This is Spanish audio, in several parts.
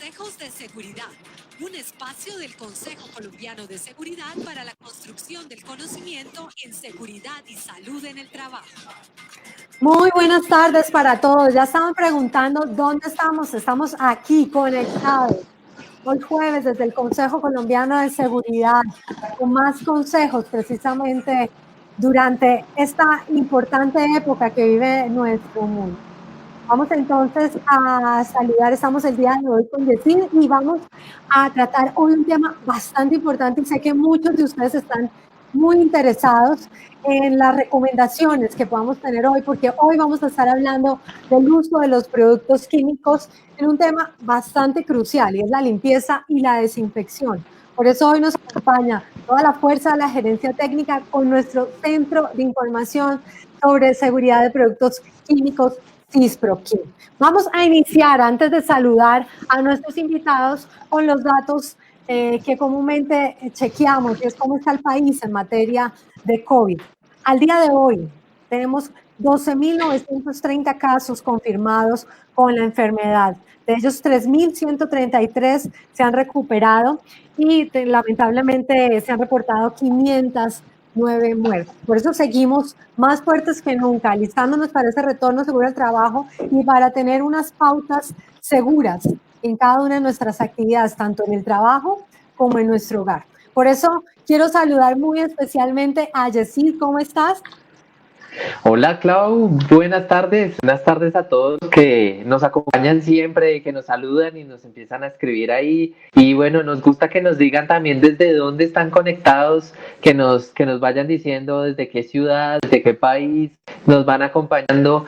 Consejos de Seguridad, un espacio del Consejo Colombiano de Seguridad para la construcción del conocimiento en seguridad y salud en el trabajo. Muy buenas tardes para todos. Ya estaban preguntando dónde estamos. Estamos aquí conectados. Hoy jueves desde el Consejo Colombiano de Seguridad con más consejos precisamente durante esta importante época que vive nuestro mundo. Vamos entonces a saludar, estamos el día de hoy con Yesid y vamos a tratar hoy un tema bastante importante y sé que muchos de ustedes están muy interesados en las recomendaciones que podamos tener hoy, porque hoy vamos a estar hablando del uso de los productos químicos en un tema bastante crucial y es la limpieza y la desinfección. Por eso hoy nos acompaña toda la fuerza de la gerencia técnica con nuestro centro de información sobre seguridad de productos químicos CISPROQUIM. Vamos a iniciar, antes de saludar a nuestros invitados, con los datos que comúnmente chequeamos, y es cómo está el país en materia de COVID. Al día de hoy tenemos 12.930 casos confirmados con la enfermedad. De ellos, 3.133 se han recuperado y lamentablemente se han reportado 509 muertes. Por eso seguimos más fuertes que nunca, alistándonos para ese retorno seguro al trabajo y para tener unas pautas seguras en cada una de nuestras actividades, tanto en el trabajo como en nuestro hogar. Por eso quiero saludar muy especialmente a Yesid. ¿Cómo estás? Hola Clau, buenas tardes a todos que nos acompañan siempre, que nos saludan y nos empiezan a escribir ahí. Y bueno, nos gusta que nos digan también desde dónde están conectados, que nos vayan diciendo desde qué ciudad, desde qué país nos van acompañando.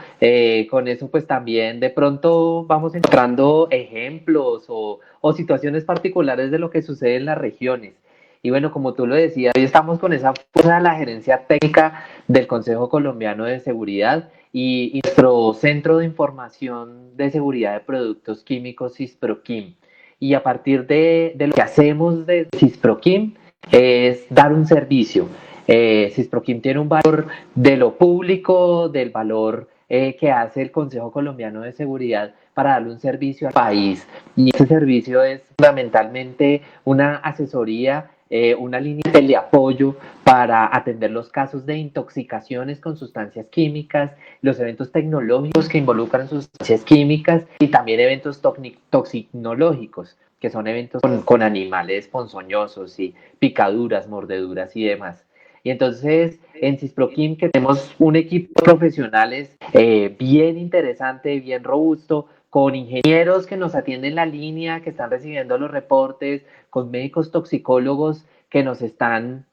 Con eso pues también de pronto vamos encontrando ejemplos o situaciones particulares de lo que sucede en las regiones. Y bueno, como tú lo decías, hoy estamos con esa fuerza de la gerencia técnica del Consejo Colombiano de Seguridad y nuestro Centro de Información de Seguridad de Productos Químicos, CISPROQUIM. Y a partir de lo que hacemos de CISPROQUIM es dar un servicio. CISPROQUIM tiene un valor de lo público, del valor que hace el Consejo Colombiano de Seguridad para darle un servicio al país. Y ese servicio es fundamentalmente una asesoría, una línea de apoyo para atender los casos de intoxicaciones con sustancias químicas, los eventos tecnológicos que involucran sustancias químicas y también eventos toxicológicos, que son eventos con animales ponzoñosos y picaduras, mordeduras y demás. Y entonces en CISPROQUIM que tenemos un equipo de profesionales bien interesante, bien robusto, con ingenieros que nos atienden la línea, que están recibiendo los reportes, con médicos toxicólogos que nos están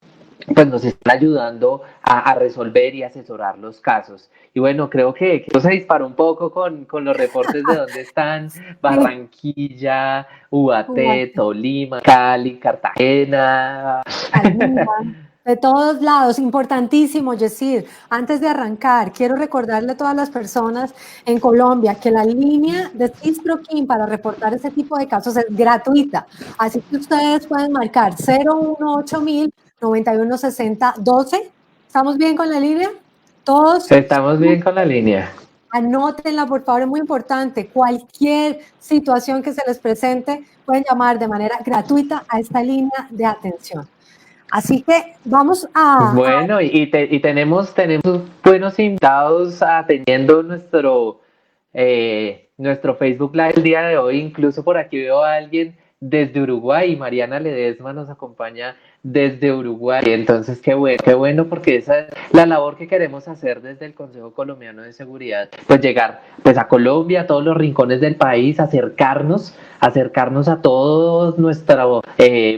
ayudando a resolver y asesorar los casos. Y bueno, creo que se disparó un poco con los reportes de dónde están Barranquilla, UAT, Tolima, Cali, Cartagena. De todos lados, importantísimo, Yesid. Antes de arrancar, quiero recordarle a todas las personas en Colombia que la línea de CISPROQUIM para reportar ese tipo de casos es gratuita. Así que ustedes pueden marcar 018 9160 12. ¿Estamos bien con la línea? Todos. Estamos bien con la línea. Anótenla, por favor, es muy importante. Cualquier situación que se les presente, pueden llamar de manera gratuita a esta línea de atención. Así que vamos a... Bueno, y tenemos buenos invitados atendiendo nuestro Facebook Live el día de hoy. Incluso por aquí veo a alguien desde Uruguay. Mariana Ledesma nos acompaña desde Uruguay. Entonces, qué bueno, porque esa es la labor que queremos hacer desde el Consejo Colombiano de Seguridad. Pues llegar pues a Colombia, a todos los rincones del país, acercarnos a todo nuestro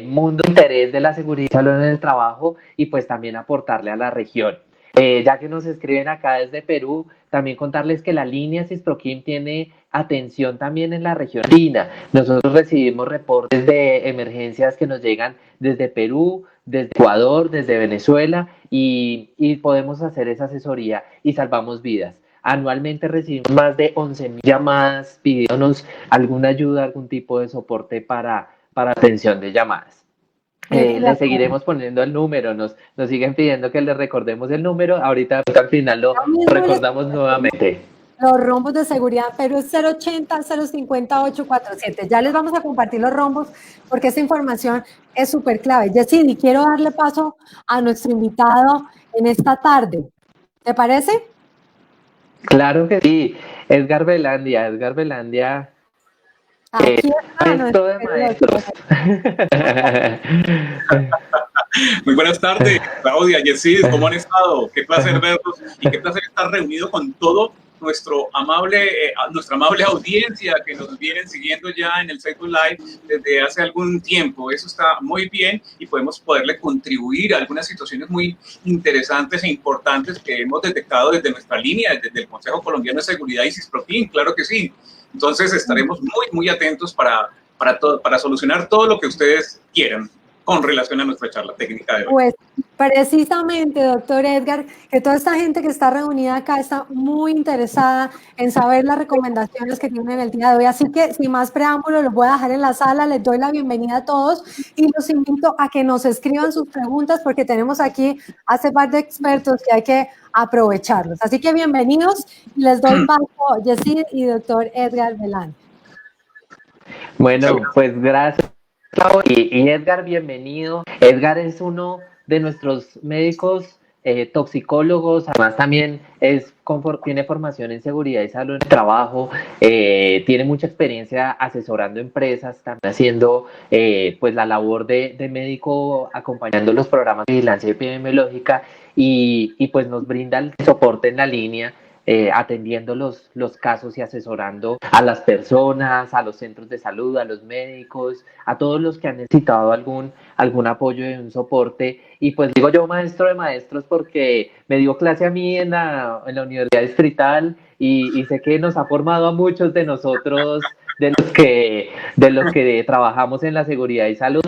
mundo de interés de la seguridad en el trabajo y pues también aportarle a la región. Ya que nos escriben acá desde Perú, también contarles que la línea CISPROQUIM tiene atención también en la región andina. Nosotros recibimos reportes de emergencias que nos llegan desde Perú, desde Ecuador, desde Venezuela y podemos hacer esa asesoría y salvamos vidas. Anualmente recibimos más de 11.000 llamadas pidiéndonos alguna ayuda, algún tipo de soporte para atención de llamadas. Le seguiremos poniendo el número, nos siguen pidiendo que le recordemos el número, ahorita al final lo recordamos nuevamente. los rombos de seguridad, pero es 080-050-847. Ya les vamos a compartir los rombos porque esta información es súper clave. Yesidi, quiero darle paso a nuestro invitado en esta tarde. ¿Te parece? Claro que sí, Edgar Velandia, Aquí está maestro de maestros. Muy buenas tardes, Claudia, Yesid, ¿cómo han estado? Qué placer verlos y qué placer estar reunido con todo nuestra amable audiencia que nos vienen siguiendo ya en el Facebook Live desde hace algún tiempo. Eso está muy bien y poderle contribuir a algunas situaciones muy interesantes e importantes que hemos detectado desde nuestra línea, desde el Consejo Colombiano de Seguridad y CISPROFIN, claro que sí. Entonces estaremos muy atentos para solucionar todo lo que ustedes quieran con relación a nuestra charla técnica de hoy. Pues precisamente, doctor Edgar, que toda esta gente que está reunida acá está muy interesada en saber las recomendaciones que tienen el día de hoy. Así que, sin más preámbulos, los voy a dejar en la sala, les doy la bienvenida a todos y los invito a que nos escriban sus preguntas porque tenemos aquí a ese par de expertos que hay que aprovecharlos. Así que bienvenidos y les doy paso a Yesid y doctor Edgar Velandia. Bueno, pues gracias. Y Edgar, bienvenido. Edgar es uno de nuestros médicos toxicólogos, además también tiene formación en seguridad y salud en el trabajo, tiene mucha experiencia asesorando empresas, también haciendo pues la labor de médico, acompañando los programas de vigilancia epidemiológica y pues nos brinda el soporte en la línea. Atendiendo los casos y asesorando a las personas, a los centros de salud, a los médicos, a todos los que han necesitado algún apoyo y un soporte. Y pues digo yo maestro de maestros porque me dio clase a mí en la Universidad Distrital y sé que nos ha formado a muchos de nosotros, de los que trabajamos en la seguridad y salud.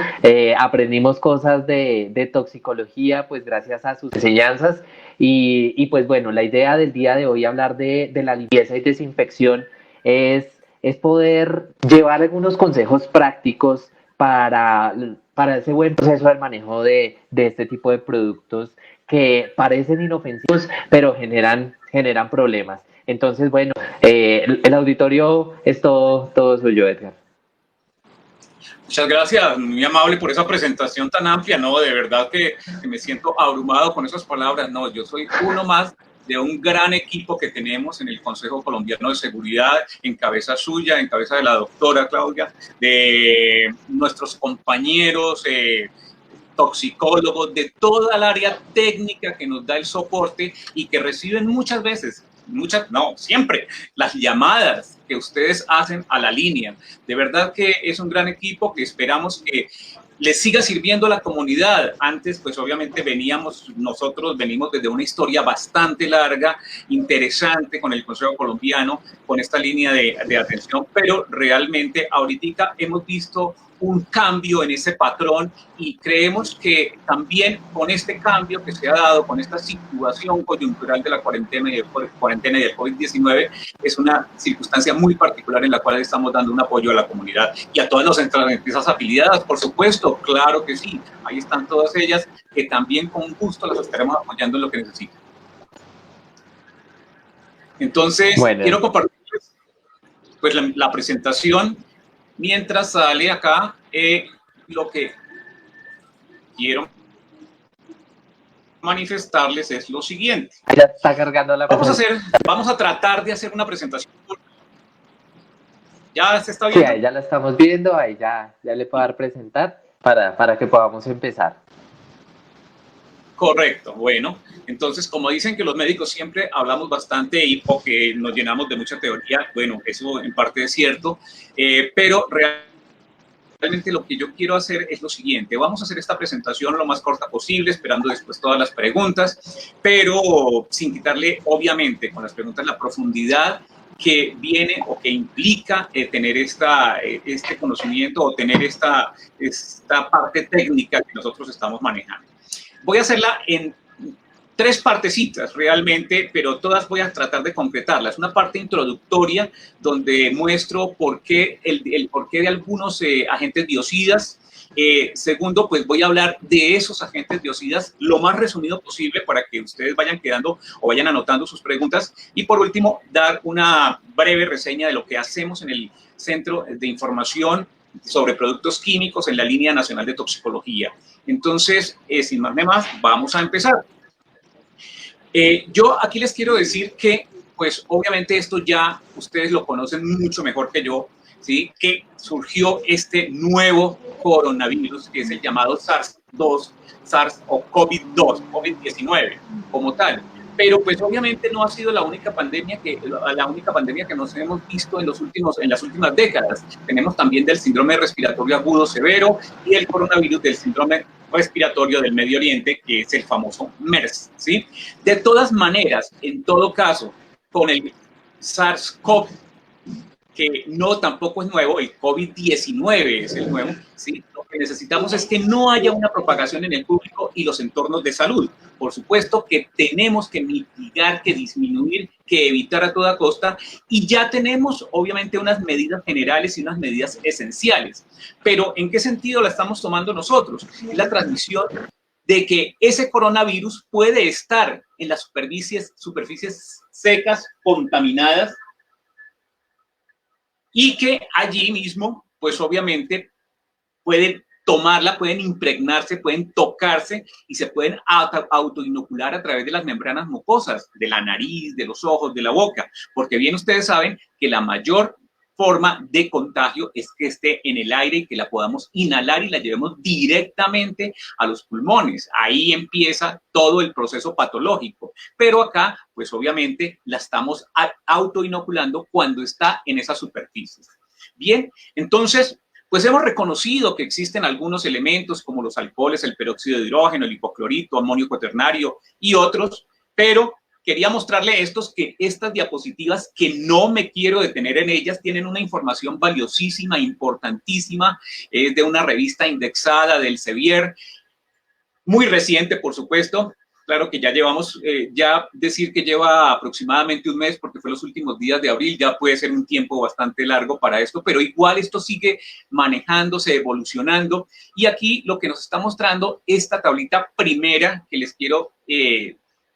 Aprendimos cosas de toxicología, pues gracias a sus enseñanzas. Y pues bueno, la idea del día de hoy hablar de la limpieza y desinfección es poder llevar algunos consejos prácticos para ese buen proceso del manejo de este tipo de productos que parecen inofensivos, pero generan problemas. Entonces, bueno, el auditorio es todo suyo, Edgar. Muchas gracias, muy amable por esa presentación tan amplia, ¿no? De verdad que me siento abrumado con esas palabras. No, yo soy uno más de un gran equipo que tenemos en el Consejo Colombiano de Seguridad, en cabeza suya, en cabeza de la doctora Claudia, de nuestros compañeros toxicólogos, de toda el área técnica que nos da el soporte y que reciben muchas veces, siempre, las llamadas que ustedes hacen a la línea. De verdad que es un gran equipo que esperamos que les siga sirviendo a la comunidad. Antes, pues obviamente nosotros venimos desde una historia bastante larga, interesante con el Consejo Colombiano, con esta línea de atención, pero realmente ahorita hemos visto un cambio en ese patrón y creemos que también con este cambio que se ha dado, con esta situación coyuntural de la cuarentena y del COVID-19, es una circunstancia muy particular en la cual estamos dando un apoyo a la comunidad y a todas las empresas afiliadas, por supuesto, claro que sí, ahí están todas ellas que también con gusto las estaremos apoyando en lo que necesiten. Entonces, bueno, quiero compartirles pues, la presentación. Mientras sale acá, lo que quiero manifestarles es lo siguiente. Ya está cargando la presentación. Vamos a tratar de hacer una presentación. ¿Ya se está viendo? Sí, ahí ya la estamos viendo, ahí ya le puedo dar presentar para que podamos empezar. Correcto, bueno, entonces como dicen que los médicos siempre hablamos bastante y porque nos llenamos de mucha teoría, bueno, eso en parte es cierto, pero realmente lo que yo quiero hacer es lo siguiente, vamos a hacer esta presentación lo más corta posible, esperando después todas las preguntas, pero sin quitarle obviamente con las preguntas la profundidad que viene o que implica tener este conocimiento o tener esta parte técnica que nosotros estamos manejando. Voy a hacerla en 3 partecitas realmente, pero todas voy a tratar de concretarlas. Una parte introductoria donde muestro por qué el porqué de algunos agentes biocidas Segundo, pues voy a hablar de esos agentes biocidas lo más resumido posible para que ustedes vayan quedando o vayan anotando sus preguntas. Y por último, dar una breve reseña de lo que hacemos en el Centro de Información sobre Productos Químicos en la Línea Nacional de Toxicología. Entonces, sin más ni más, vamos a empezar. Yo aquí les quiero decir que, pues obviamente esto ya ustedes lo conocen mucho mejor que yo, ¿sí? Que surgió este nuevo coronavirus, que es el llamado SARS-2, SARS o COVID-2, COVID-19 como tal. Pero pues obviamente no ha sido la única pandemia que nos hemos visto en las últimas décadas. Tenemos también del síndrome respiratorio agudo severo y el coronavirus del síndrome respiratorio del Medio Oriente, que es el famoso MERS, ¿sí? De todas maneras, en todo caso, con el SARS-CoV, que no tampoco es nuevo, el COVID-19 es el nuevo, ¿sí? Lo que necesitamos es que no haya una propagación en el público y los entornos de salud. Por supuesto que tenemos que mitigar, que disminuir, que evitar a toda costa, y ya tenemos obviamente unas medidas generales y unas medidas esenciales. Pero ¿en qué sentido la estamos tomando nosotros? Es la transmisión de que ese coronavirus puede estar en las superficies secas, contaminadas, y que allí mismo, pues obviamente, pueden tomarla, pueden impregnarse, pueden tocarse y se pueden autoinocular a través de las membranas mucosas, de la nariz, de los ojos, de la boca, porque bien ustedes saben que la mayor forma de contagio es que esté en el aire y que la podamos inhalar y la llevemos directamente a los pulmones. Ahí empieza todo el proceso patológico. Pero acá, pues obviamente, la estamos autoinoculando cuando está en esas superficies. Bien, entonces, pues hemos reconocido que existen algunos elementos como los alcoholes, el peróxido de hidrógeno, el hipoclorito, amonio cuaternario y otros, pero quería mostrarle estas diapositivas, que no me quiero detener en ellas, tienen una información valiosísima, importantísima, es de una revista indexada del Sevier, muy reciente, por supuesto. Claro que ya llevamos, ya decir que lleva aproximadamente un mes, porque fue los últimos días de abril, ya puede ser un tiempo bastante largo para esto, pero igual esto sigue manejándose, evolucionando. Y aquí lo que nos está mostrando esta tablita primera que les quiero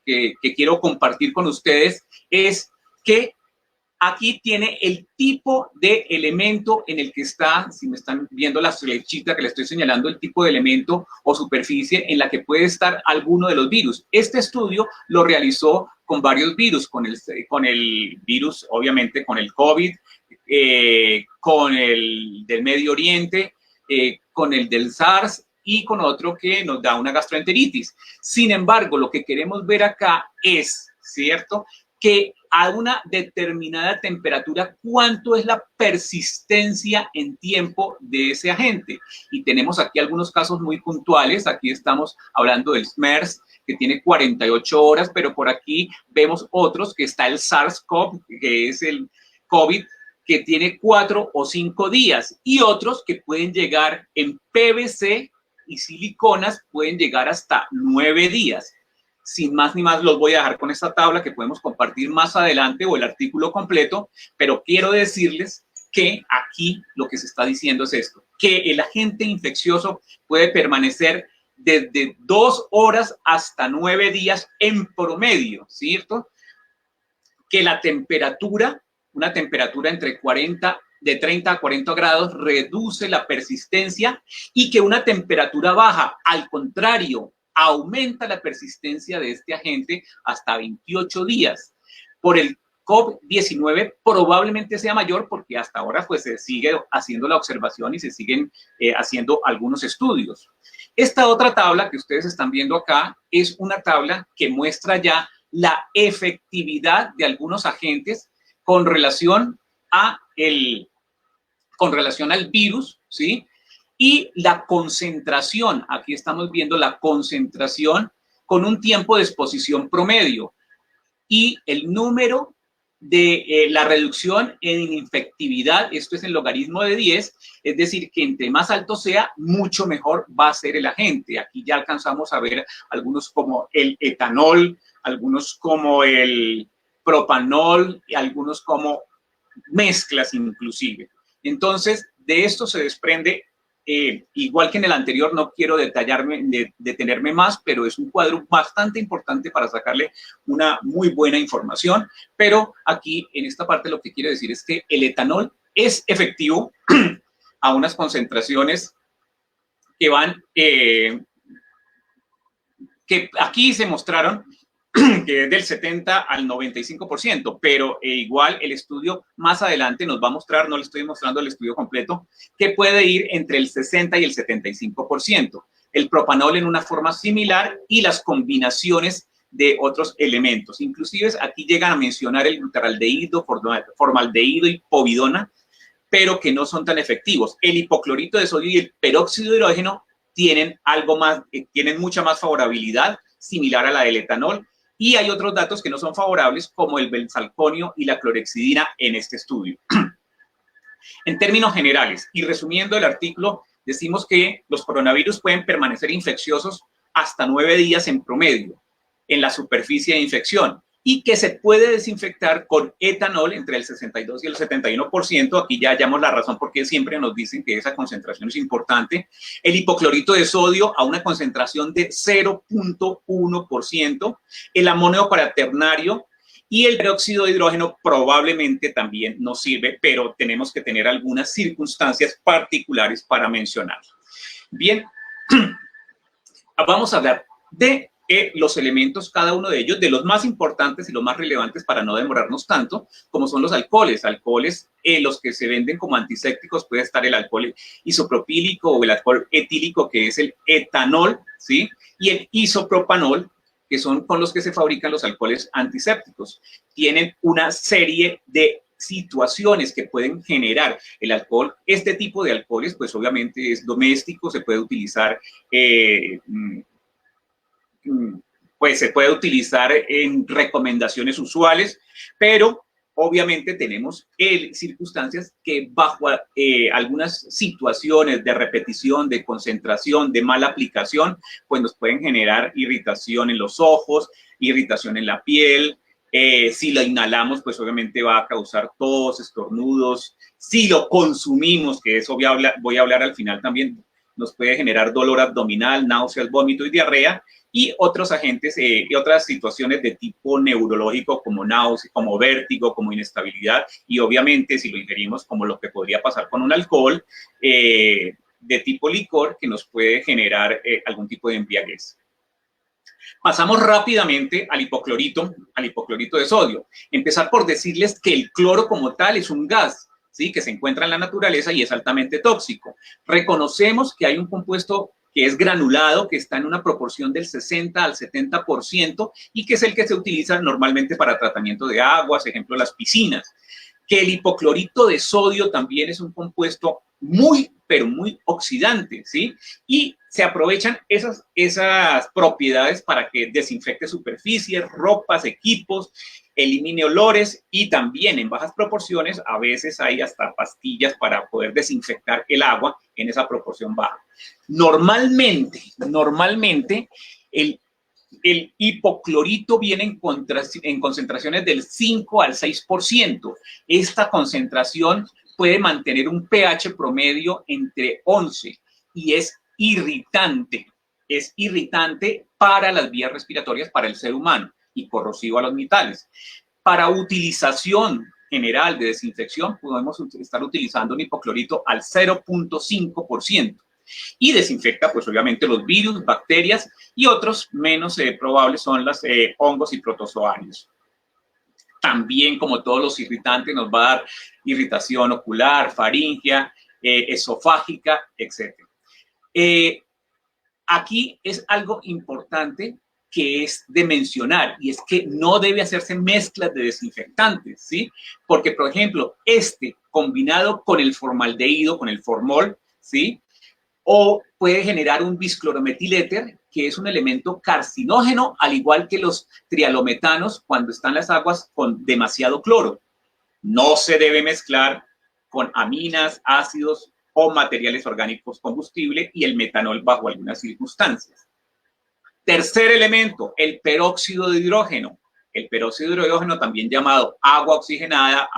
que quiero compartir con ustedes es que aquí tiene el tipo de elemento en el que está, si me están viendo la flechita que le estoy señalando, el tipo de elemento o superficie en la que puede estar alguno de los virus. Este estudio lo realizó con varios virus, con el virus, obviamente, con el COVID, con el del Medio Oriente, con el del SARS, y con otro que nos da una gastroenteritis. Sin embargo, lo que queremos ver acá es, ¿cierto?, que a una determinada temperatura, ¿cuánto es la persistencia en tiempo de ese agente? Y tenemos aquí algunos casos muy puntuales. Aquí estamos hablando del MERS, que tiene 48 horas, pero por aquí vemos otros, que está el SARS-CoV, que es el COVID, que tiene 4 o 5 días, y otros que pueden llegar en PVC y siliconas, pueden llegar hasta 9 días. Sin más ni más, los voy a dejar con esta tabla que podemos compartir más adelante, o el artículo completo, pero quiero decirles que aquí lo que se está diciendo es esto, que el agente infeccioso puede permanecer desde 2 horas hasta 9 días en promedio, ¿cierto? Que la temperatura, una temperatura de 30 a 40 grados, reduce la persistencia, y que una temperatura baja, al contrario, aumenta la persistencia de este agente hasta 28 días. Por el COVID-19 probablemente sea mayor, porque hasta ahora pues se sigue haciendo la observación y se siguen haciendo algunos estudios. Esta otra tabla que ustedes están viendo acá es una tabla que muestra ya la efectividad de algunos agentes con relación al virus, ¿sí? Y la concentración, aquí estamos viendo la concentración con un tiempo de exposición promedio y el número de la reducción en infectividad, esto es en logaritmo de 10, es decir, que entre más alto sea, mucho mejor va a ser el agente. Aquí ya alcanzamos a ver algunos como el etanol, algunos como el propanol y algunos como mezclas inclusive. Entonces, de esto se desprende igual que en el anterior, no quiero detenerme más, pero es un cuadro bastante importante para sacarle una muy buena información. Pero aquí, en esta parte, lo que quiero decir es que el etanol es efectivo a unas concentraciones que van, que aquí se mostraron que es del 70 al 95%, pero igual el estudio más adelante nos va a mostrar, no le estoy mostrando el estudio completo, que puede ir entre el 60 y el 75%. El propanol en una forma similar y las combinaciones de otros elementos. Inclusive aquí llegan a mencionar el glutaraldehído, formaldehído y povidona, pero que no son tan efectivos. El hipoclorito de sodio y el peróxido de hidrógeno tienen algo más, tienen mucha más favorabilidad, similar a la del etanol, y hay otros datos que no son favorables, como el benzalconio y la clorhexidina en este estudio. En términos generales, y resumiendo el artículo, decimos que los coronavirus pueden permanecer infecciosos hasta 9 días en promedio en la superficie de infección, y que se puede desinfectar con etanol entre el 62 y el 71%. Aquí ya hallamos la razón porque siempre nos dicen que esa concentración es importante. El hipoclorito de sodio a una concentración de 0.1%, el amonio cuaternario y el peróxido de hidrógeno probablemente también nos sirve, pero tenemos que tener algunas circunstancias particulares para mencionarlo. Bien, vamos a hablar de los elementos, cada uno de ellos, de los más importantes y los más relevantes para no demorarnos tanto, como son los alcoholes. Alcoholes, los que se venden como antisépticos, puede estar el alcohol isopropílico o el alcohol etílico, que es el etanol, ¿sí? Y el isopropanol, que son con los que se fabrican los alcoholes antisépticos. Tienen una serie de situaciones que pueden generar el alcohol. Este tipo de alcoholes, pues obviamente es doméstico, se puede utilizar en recomendaciones usuales, pero obviamente tenemos circunstancias que bajo algunas situaciones de repetición, de concentración, de mala aplicación, pues nos pueden generar irritación en los ojos, irritación en la piel. Si lo inhalamos, pues obviamente va a causar tos, estornudos. Si lo consumimos, que eso voy a hablar al final también, nos puede generar dolor abdominal, náuseas, vómito y diarrea. Y otros agentes y otras situaciones de tipo neurológico como náusea, como vértigo, como inestabilidad, y obviamente si lo ingerimos como lo que podría pasar con un alcohol de tipo licor, que nos puede generar algún tipo de embriaguez. Pasamos rápidamente al hipoclorito de sodio. Empezar por decirles que el cloro como tal es un gas, ¿sí? Que se encuentra en la naturaleza y es altamente tóxico. Reconocemos que hay un compuesto que es granulado, que está en una proporción del 60 al 70% y que es el que se utiliza normalmente para tratamiento de aguas, ejemplo, las piscinas. Que el hipoclorito de sodio también es un compuesto muy, pero muy oxidante, ¿sí? Y se aprovechan esas propiedades para que desinfecte superficies, ropas, equipos, elimine olores y también en bajas proporciones, a veces hay hasta pastillas para poder desinfectar el agua en esa proporción baja. Normalmente el hipoclorito viene en concentraciones del 5 al 6%. Esta concentración puede mantener un pH promedio entre 11 y es irritante para las vías respiratorias para el ser humano y corrosivo a los metales. Para utilización general de desinfección podemos estar utilizando un hipoclorito al 0.5%. Y desinfecta, pues obviamente, los virus, bacterias y otros menos probables son los hongos y protozoarios. También, como todos los irritantes, nos va a dar irritación ocular, faríngea, esofágica, etc. Aquí es algo importante que es de mencionar, y es que no debe hacerse mezclas de desinfectantes, ¿sí? Porque, por ejemplo, combinado con el formaldehído, con el formol, ¿sí? O puede generar un bisclorometiléter, que es un elemento carcinógeno, al igual que los trialometanos cuando están las aguas con demasiado cloro. No se debe mezclar con aminas, ácidos o materiales orgánicos combustible y el metanol bajo algunas circunstancias. Tercer elemento, el peróxido de hidrógeno. El peróxido de hidrógeno, también llamado agua oxigenada,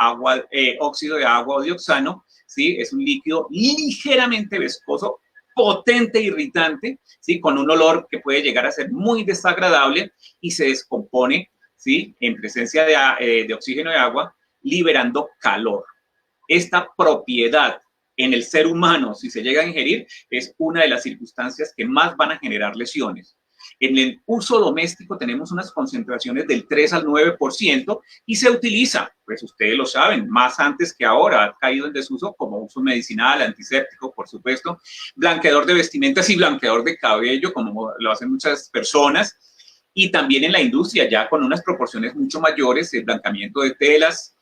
óxido de agua o dioxano, ¿sí? Es un líquido ligeramente viscoso potente irritante, ¿sí? Con un olor que puede llegar a ser muy desagradable y se descompone, ¿sí? En presencia de oxígeno y agua, liberando calor. Esta propiedad en el ser humano, si se llega a ingerir, es una de las circunstancias que más van a generar lesiones. En el uso doméstico tenemos unas concentraciones del 3 al 9% y se utiliza, pues ustedes lo saben, más antes que ahora, ha caído en desuso como uso medicinal, antiséptico, por supuesto, blanqueador de vestimentas y blanqueador de cabello, como lo hacen muchas personas, y también en la industria, ya con unas proporciones mucho mayores, el blanqueamiento de telas,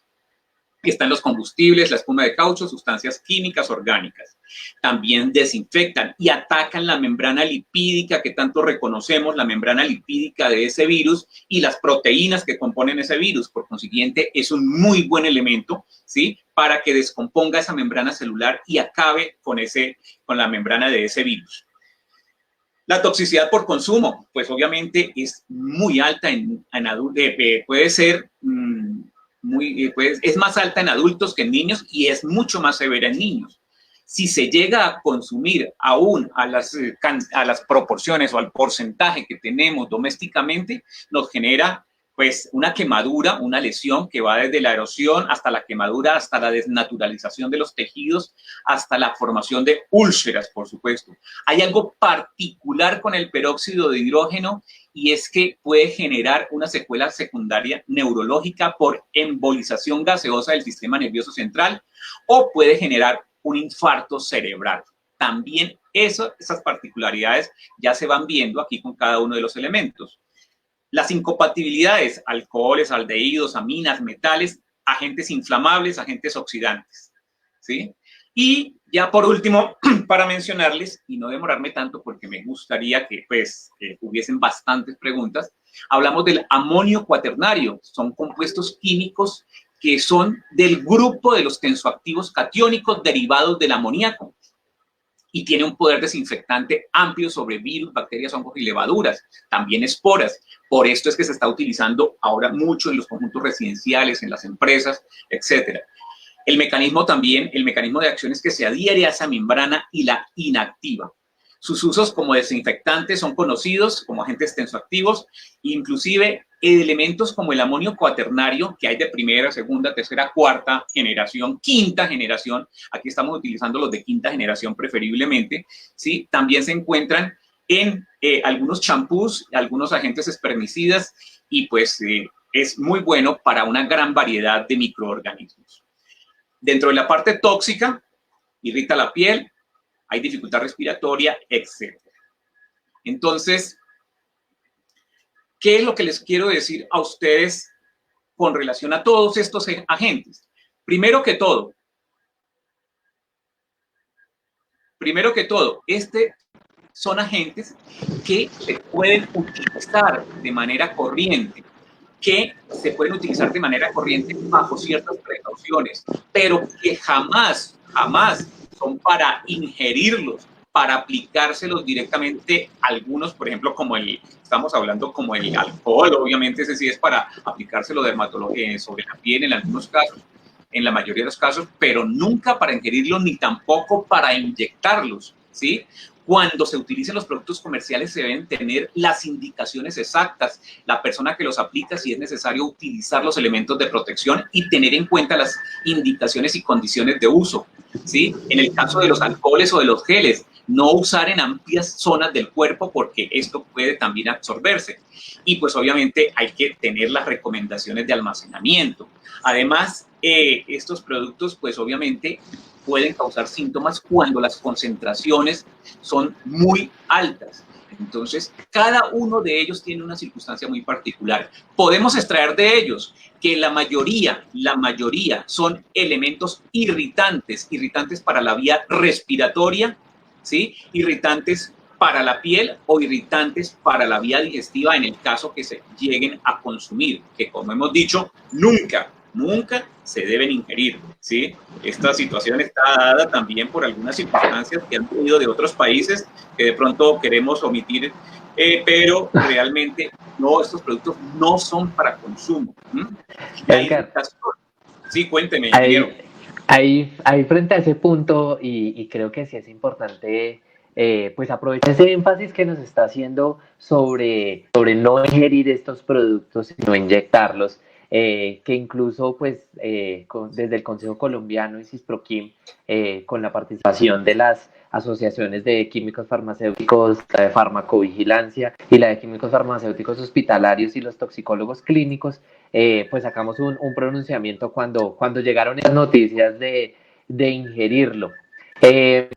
están los combustibles, la espuma de caucho, sustancias químicas orgánicas. También desinfectan y atacan la membrana lipídica que tanto reconocemos, la membrana lipídica de ese virus y las proteínas que componen ese virus. Por consiguiente, es un muy buen elemento, ¿sí? Para que descomponga esa membrana celular y acabe con la membrana de ese virus. La toxicidad por consumo, pues obviamente es muy alta en adultos, puede ser... es más alta en adultos que en niños y es mucho más severa en niños. Si se llega a consumir aún a las proporciones o al porcentaje que tenemos domésticamente, nos genera pues una quemadura, una lesión que va desde la erosión hasta la quemadura, hasta la desnaturalización de los tejidos, hasta la formación de úlceras, por supuesto. Hay algo particular con el peróxido de hidrógeno y es que puede generar una secuela secundaria neurológica por embolización gaseosa del sistema nervioso central o puede generar un infarto cerebral. También esas particularidades ya se van viendo aquí con cada uno de los elementos. Las incompatibilidades, alcoholes, aldehídos, aminas, metales, agentes inflamables, agentes oxidantes, ¿sí? Y ya por último, para mencionarles, y no demorarme tanto porque me gustaría que hubiesen bastantes preguntas, hablamos del amonio cuaternario. Son compuestos químicos que son del grupo de los tensoactivos catiónicos derivados del amoníaco y tiene un poder desinfectante amplio sobre virus, bacterias, hongos y levaduras, también esporas. Por esto es que se está utilizando ahora mucho en los conjuntos residenciales, en las empresas, etcétera. El mecanismo de acción es que se adhiere a esa membrana y la inactiva. Sus usos como desinfectantes son conocidos como agentes tensoactivos, inclusive elementos como el amonio cuaternario, que hay de primera, segunda, tercera, cuarta generación, quinta generación. Aquí estamos utilizando los de quinta generación preferiblemente, ¿sí? También se encuentran en algunos champús, algunos agentes espermicidas y pues es muy bueno para una gran variedad de microorganismos. Dentro de la parte tóxica, irrita la piel, hay dificultad respiratoria, etc. Entonces, ¿qué es lo que les quiero decir a ustedes con relación a todos estos agentes? Primero que todo, son agentes que se pueden utilizar de manera corriente, bajo ciertas precauciones, pero que jamás son para ingerirlos, para aplicárselos directamente a algunos, por ejemplo, estamos hablando como el alcohol, obviamente ese sí es para aplicárselo sobre la piel en algunos casos, en la mayoría de los casos, pero nunca para ingerirlos ni tampoco para inyectarlos, ¿sí? Cuando se utilicen los productos comerciales se deben tener las indicaciones exactas, la persona que los aplica, si es necesario utilizar los elementos de protección y tener en cuenta las indicaciones y condiciones de uso, ¿sí? En el caso de los alcoholes o de los geles, no usar en amplias zonas del cuerpo porque esto puede también absorberse. Y pues obviamente hay que tener las recomendaciones de almacenamiento. Además, estos productos pues obviamente pueden causar síntomas cuando las concentraciones son muy altas. Entonces, cada uno de ellos tiene una circunstancia muy particular. Podemos extraer de ellos que la mayoría son elementos irritantes para la vía respiratoria, ¿sí? Irritantes para la piel o irritantes para la vía digestiva en el caso que se lleguen a consumir, que como hemos dicho, nunca se deben ingerir, ¿sí? Esta situación está dada también por algunas circunstancias que han venido de otros países que de pronto queremos omitir, pero realmente estos productos no son para consumo. Sí, cuénteme. Ahí frente a ese punto, y creo que sí es importante pues aprovecha ese énfasis que nos está haciendo sobre no ingerir estos productos y no inyectarlos, que incluso pues desde el Consejo Colombiano y CISPROQUIM, con la participación de las asociaciones de químicos farmacéuticos, la de farmacovigilancia y la de químicos farmacéuticos hospitalarios y los toxicólogos clínicos, pues sacamos un pronunciamiento cuando llegaron esas noticias de ingerirlo. Eh,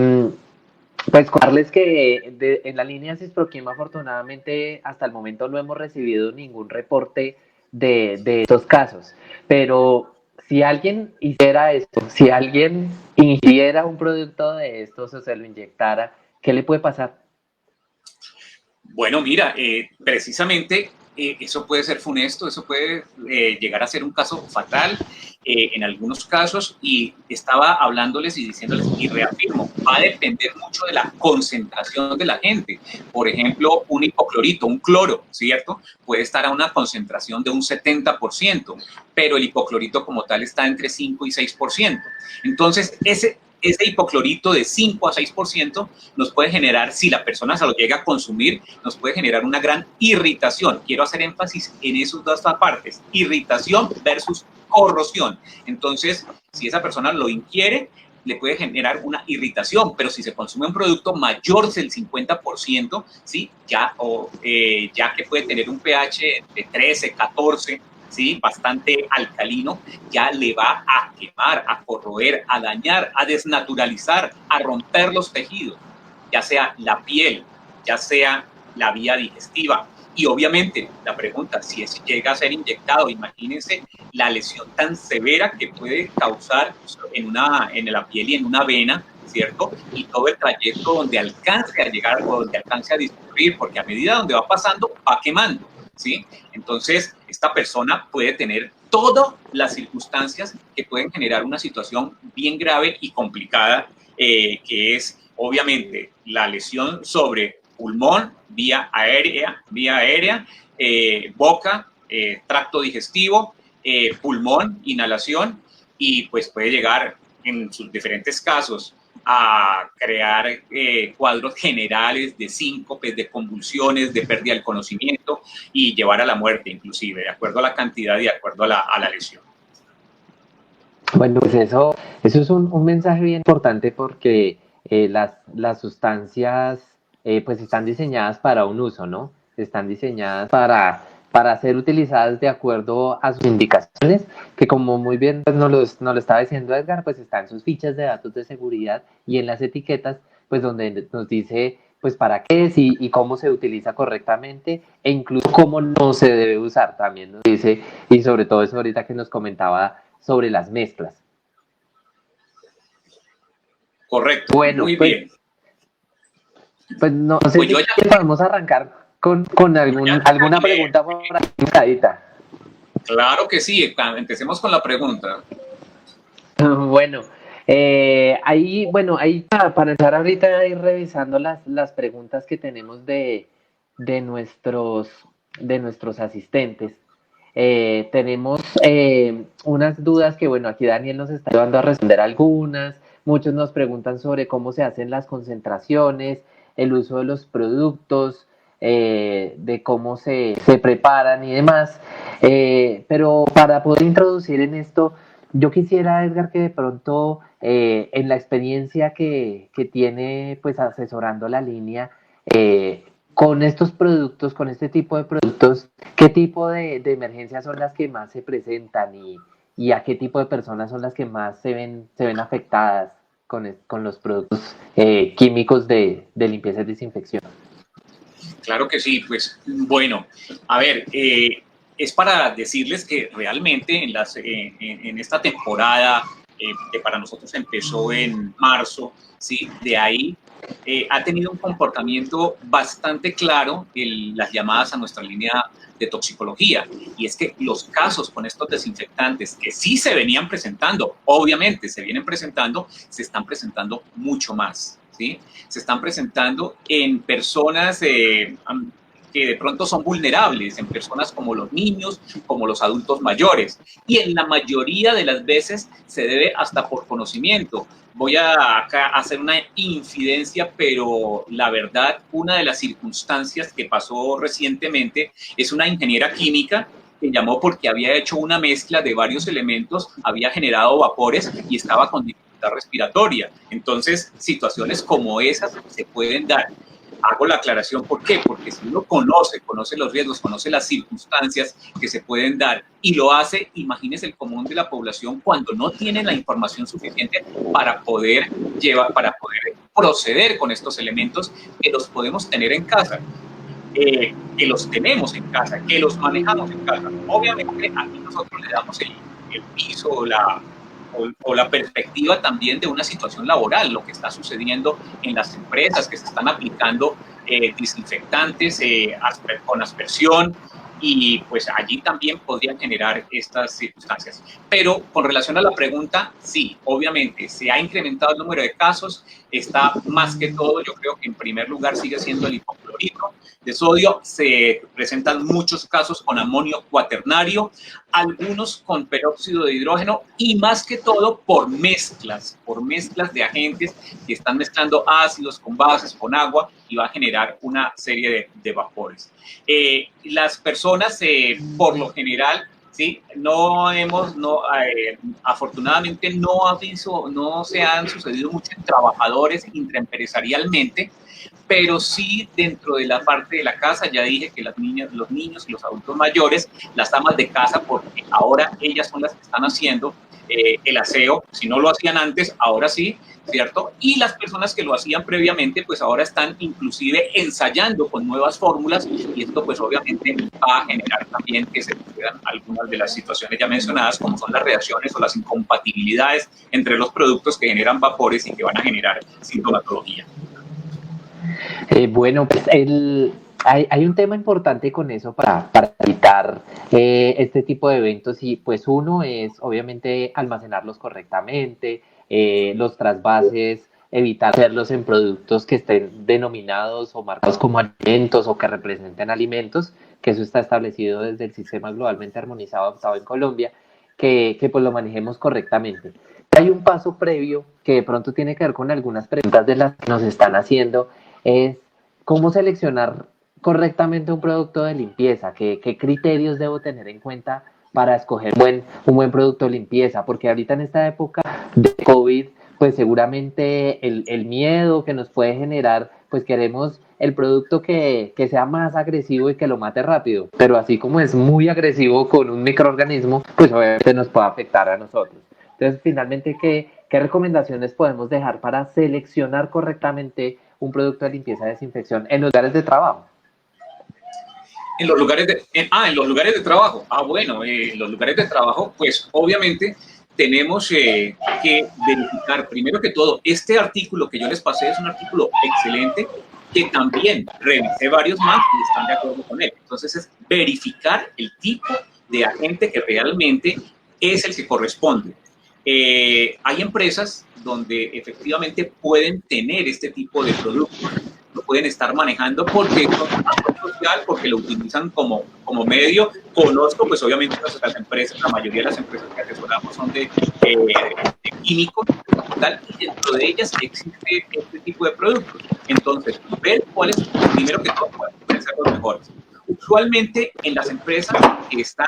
pues contarles que en la línea CISPROQUIM afortunadamente hasta el momento no hemos recibido ningún reporte de estos casos, pero si alguien hiciera esto, si alguien ingiriera un producto de estos o se lo inyectara, ¿qué le puede pasar? Bueno, mira, precisamente eso puede ser funesto, eso puede llegar a ser un caso fatal en algunos casos, y estaba hablándoles y diciéndoles, y reafirmo, va a depender mucho de la concentración de la gente. Por ejemplo, un hipoclorito, un cloro, ¿cierto? Puede estar a una concentración de un 70%, pero el hipoclorito como tal está entre 5 y 6%. Entonces, ese hipoclorito de 5 a 6% nos puede generar, si la persona se lo llega a consumir, nos puede generar una gran irritación. Quiero hacer énfasis en esas dos partes, irritación versus corrosión. Entonces, si esa persona lo ingiere, le puede generar una irritación, pero si se consume un producto mayor del 50%, ¿sí? ya que puede tener un pH de 13, 14, ¿sí? Bastante alcalino, ya le va a quemar, a corroer, a dañar, a desnaturalizar, a romper los tejidos, ya sea la piel, ya sea la vía digestiva. Y obviamente la pregunta, si llega a ser inyectado, imagínense la lesión tan severa que puede causar en la piel y en una vena, ¿cierto? Y todo el trayecto donde alcance a llegar o donde alcance a discurrir, porque a medida donde va pasando, va quemando, ¿sí? Entonces, esta persona puede tener todas las circunstancias que pueden generar una situación bien grave y complicada, que es obviamente la lesión sobre pulmón, vía aérea, boca, tracto digestivo, pulmón, inhalación, y pues puede llegar en sus diferentes casos a crear cuadros generales de síncopes, de convulsiones, de pérdida del conocimiento y llevar a la muerte inclusive, de acuerdo a la cantidad y de acuerdo a la lesión. Bueno, pues eso es un mensaje bien importante porque las sustancias pues están diseñadas para un uso, ¿no? Están diseñadas para ser utilizadas de acuerdo a sus indicaciones, que como muy bien pues, nos lo estaba diciendo Edgar, pues están sus fichas de datos de seguridad y en las etiquetas, pues donde nos dice pues para qué es y cómo se utiliza correctamente e incluso cómo no se debe usar, también nos dice, y sobre todo eso ahorita que nos comentaba sobre las mezclas. Correcto, bueno, muy pues, bien. Pues no sé Pues si podemos arrancar con alguna pregunta por ahí. Claro que sí, empecemos con la pregunta. Bueno, ahí para entrar ahorita a ir revisando las preguntas que tenemos de nuestros asistentes. Tenemos unas dudas que, bueno, aquí Daniel nos está ayudando a responder algunas. Muchos nos preguntan sobre cómo se hacen las concentraciones, el uso de los productos, de cómo se preparan y demás. Pero para poder introducir en esto, yo quisiera, Edgar, que de pronto en la experiencia que tiene pues asesorando la línea, con estos productos, con este tipo de productos, ¿qué tipo de emergencias son las que más se presentan y a qué tipo de personas son las que más se ven afectadas con los productos químicos de limpieza y desinfección? Claro que sí, pues bueno, a ver, es para decirles que realmente en esta temporada, que para nosotros empezó en marzo, ¿sí? De ahí ha tenido un comportamiento bastante claro en las llamadas a nuestra línea de toxicología, y es que los casos con estos desinfectantes que sí se venían presentando, obviamente se vienen presentando, se están presentando mucho más, ¿sí? Se están presentando en personas que de pronto son vulnerables en personas como los niños, como los adultos mayores. Y en la mayoría de las veces se debe hasta por conocimiento. Voy a acá hacer una infidencia, pero la verdad, una de las circunstancias que pasó recientemente es una ingeniera química que llamó porque había hecho una mezcla de varios elementos, había generado vapores y estaba con dificultad respiratoria. Entonces, situaciones como esas se pueden dar. Hago la aclaración, ¿por qué? Porque si uno conoce los riesgos, conoce las circunstancias que se pueden dar y lo hace, imagínese el común de la población cuando no tiene la información suficiente para poder proceder con estos elementos que los podemos tener en casa, que los tenemos en casa, que los manejamos en casa. Obviamente aquí nosotros le damos el piso o la perspectiva también de una situación laboral, lo que está sucediendo en las empresas que se están aplicando desinfectantes con aspersión, y pues allí también podrían generar estas circunstancias. Pero con relación a la pregunta, sí, obviamente se ha incrementado el número de casos, está más que todo, yo creo que en primer lugar sigue siendo el hipoclorito de sodio, se presentan muchos casos con amonio cuaternario, algunos con peróxido de hidrógeno y más que todo por mezclas de agentes que están mezclando ácidos con bases, con agua, y va a generar una serie de vapores. Las personas, por lo general, ¿sí? Afortunadamente no se han sucedido mucho en trabajadores intraempresarialmente, pero sí dentro de la parte de la casa. Ya dije que las niñas, los niños y los adultos mayores, las amas de casa, porque ahora ellas son las que están haciendo el aseo. Si no lo hacían antes, ahora sí, ¿cierto? Y las personas que lo hacían previamente, pues ahora están inclusive ensayando con nuevas fórmulas, y esto pues obviamente va a generar también que se sucedan algunas de las situaciones ya mencionadas, como son las reacciones o las incompatibilidades entre los productos que generan vapores y que van a generar sintomatología. Bueno, pues hay un tema importante con eso para evitar este tipo de eventos, y pues uno es obviamente almacenarlos correctamente, los trasvases, evitar hacerlos en productos que estén denominados o marcados como alimentos o que representen alimentos, que eso está establecido desde el sistema globalmente armonizado adoptado en Colombia, que pues lo manejemos correctamente. Hay un paso previo que de pronto tiene que ver con algunas preguntas de las que nos están haciendo, es cómo seleccionar correctamente un producto de limpieza, qué criterios debo tener en cuenta para escoger un buen producto de limpieza, porque ahorita en esta época de COVID, pues seguramente el miedo que nos puede generar, pues queremos el producto que sea más agresivo y que lo mate rápido, pero así como es muy agresivo con un microorganismo, pues obviamente nos puede afectar a nosotros. Entonces, finalmente, ¿qué recomendaciones podemos dejar para seleccionar correctamente un producto de limpieza y desinfección en los lugares de trabajo? En los lugares de trabajo. Bueno, en los lugares de trabajo, pues obviamente tenemos que verificar, primero que todo, este artículo que yo les pasé es un artículo excelente, que también revisé varios más y están de acuerdo con él. Entonces es verificar el tipo de agente que realmente es el que corresponde. Hay empresas donde efectivamente pueden tener este tipo de productos, lo pueden estar manejando porque es social, porque lo utilizan como medio. Conozco, pues obviamente las empresas, la mayoría de las empresas que asesoramos son de químicos, tal, y dentro de ellas existe este tipo de productos. Entonces, ver cuáles, primero que todo, cuáles pueden ser los mejores. Usualmente en las empresas que están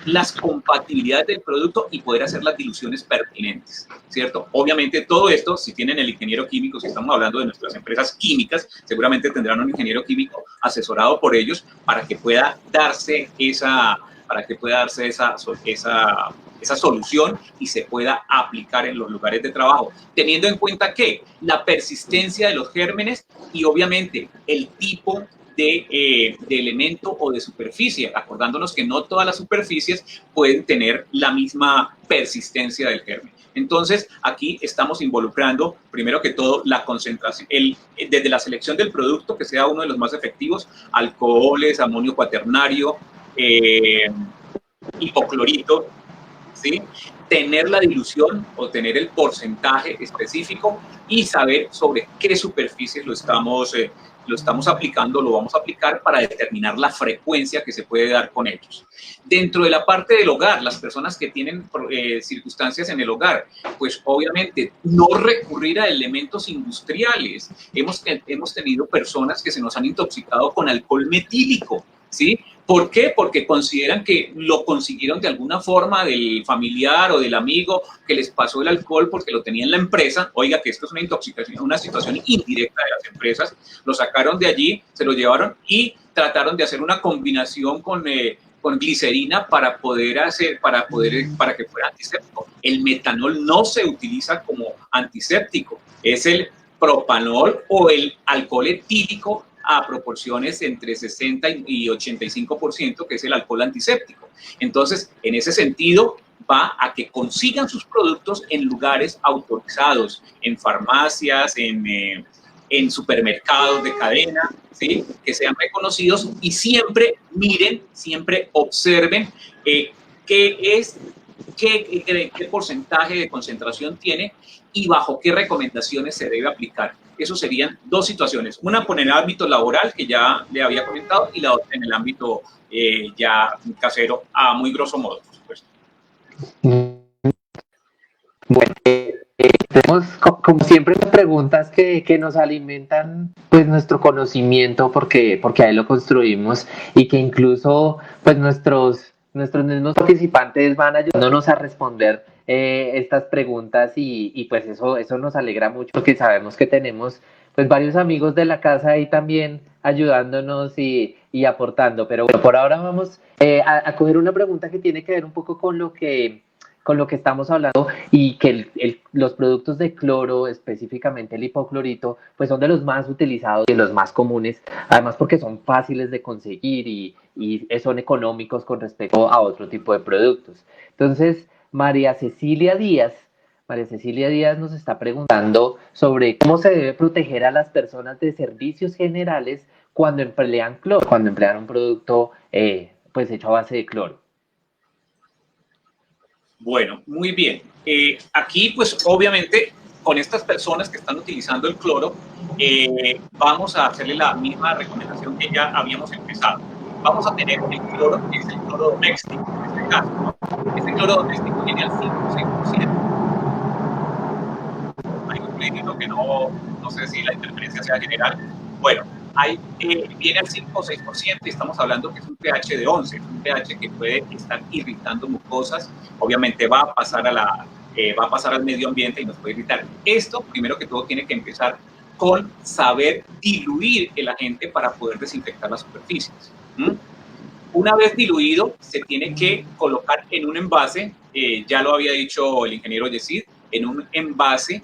las compatibilidades del producto y poder hacer las diluciones pertinentes, ¿cierto? Obviamente todo esto, si tienen el ingeniero químico, si estamos hablando de nuestras empresas químicas, seguramente tendrán un ingeniero químico asesorado por ellos para que pueda darse esa solución y se pueda aplicar en los lugares de trabajo, teniendo en cuenta que la persistencia de los gérmenes y obviamente el tipo de elemento o de superficie, acordándonos que no todas las superficies pueden tener la misma persistencia del germen. Entonces, aquí estamos involucrando, primero que todo, la concentración, desde la selección del producto, que sea uno de los más efectivos, alcoholes, amonio cuaternario, hipoclorito, ¿sí? Tener la dilución o tener el porcentaje específico y saber sobre qué superficies lo estamos aplicando, lo vamos a aplicar para determinar la frecuencia que se puede dar con ellos. Dentro de la parte del hogar, las personas que tienen circunstancias en el hogar, pues obviamente no recurrir a elementos industriales. Hemos tenido personas que se nos han intoxicado con alcohol metílico, ¿sí? ¿Por qué? Porque consideran que lo consiguieron de alguna forma del familiar o del amigo que les pasó el alcohol porque lo tenía en la empresa. Oiga, que esto es una intoxicación, una situación indirecta de las empresas. Lo sacaron de allí, se lo llevaron y trataron de hacer una combinación con glicerina para que fuera antiséptico. El metanol no se utiliza como antiséptico, es el propanol o el alcohol etílico a proporciones entre 60 y 85%, que es el alcohol antiséptico. Entonces, en ese sentido, va a que consigan sus productos en lugares autorizados, en farmacias, en supermercados de cadena, ¿sí? Que sean reconocidos y siempre miren, siempre observen qué porcentaje de concentración tiene y bajo qué recomendaciones se debe aplicar. Eso serían dos situaciones, una por el ámbito laboral, que ya le había comentado, y la otra en el ámbito ya casero, a muy grosso modo, por supuesto. Bueno, tenemos como siempre preguntas que nos alimentan pues nuestro conocimiento porque ahí lo construimos y que incluso pues nuestros mismos participantes van ayudándonos a responder estas preguntas y pues eso nos alegra mucho porque sabemos que tenemos pues varios amigos de la casa ahí también ayudándonos y aportando. Pero bueno, por ahora vamos a coger una pregunta que tiene que ver un poco con lo que estamos hablando y que los productos de cloro, específicamente el hipoclorito, pues son de los más utilizados y los más comunes, además porque son fáciles de conseguir y son económicos con respecto a otro tipo de productos. Entonces, María Cecilia Díaz nos está preguntando sobre cómo se debe proteger a las personas de servicios generales cuando emplean cloro, cuando emplean un producto pues hecho a base de cloro. Bueno, muy bien. Aquí, pues, obviamente, con estas personas que están utilizando el cloro, vamos a hacerle la misma recomendación que ya habíamos empezado. Vamos a tener el cloro, que es el cloro doméstico, en este caso, ¿no? Este cloro doméstico tiene al 5 o 6%. Hay un clínico que no sé si la interferencia sea general. Bueno, viene al 5 o 6% y estamos hablando que es un pH de 11, es un pH que puede estar irritando mucosas, obviamente va a pasar al medio ambiente y nos puede irritar. Esto, primero que todo, tiene que empezar con saber diluir el agente para poder desinfectar las superficies. Una vez diluido, se tiene que colocar en un envase, ya lo había dicho el ingeniero Yesid, en un envase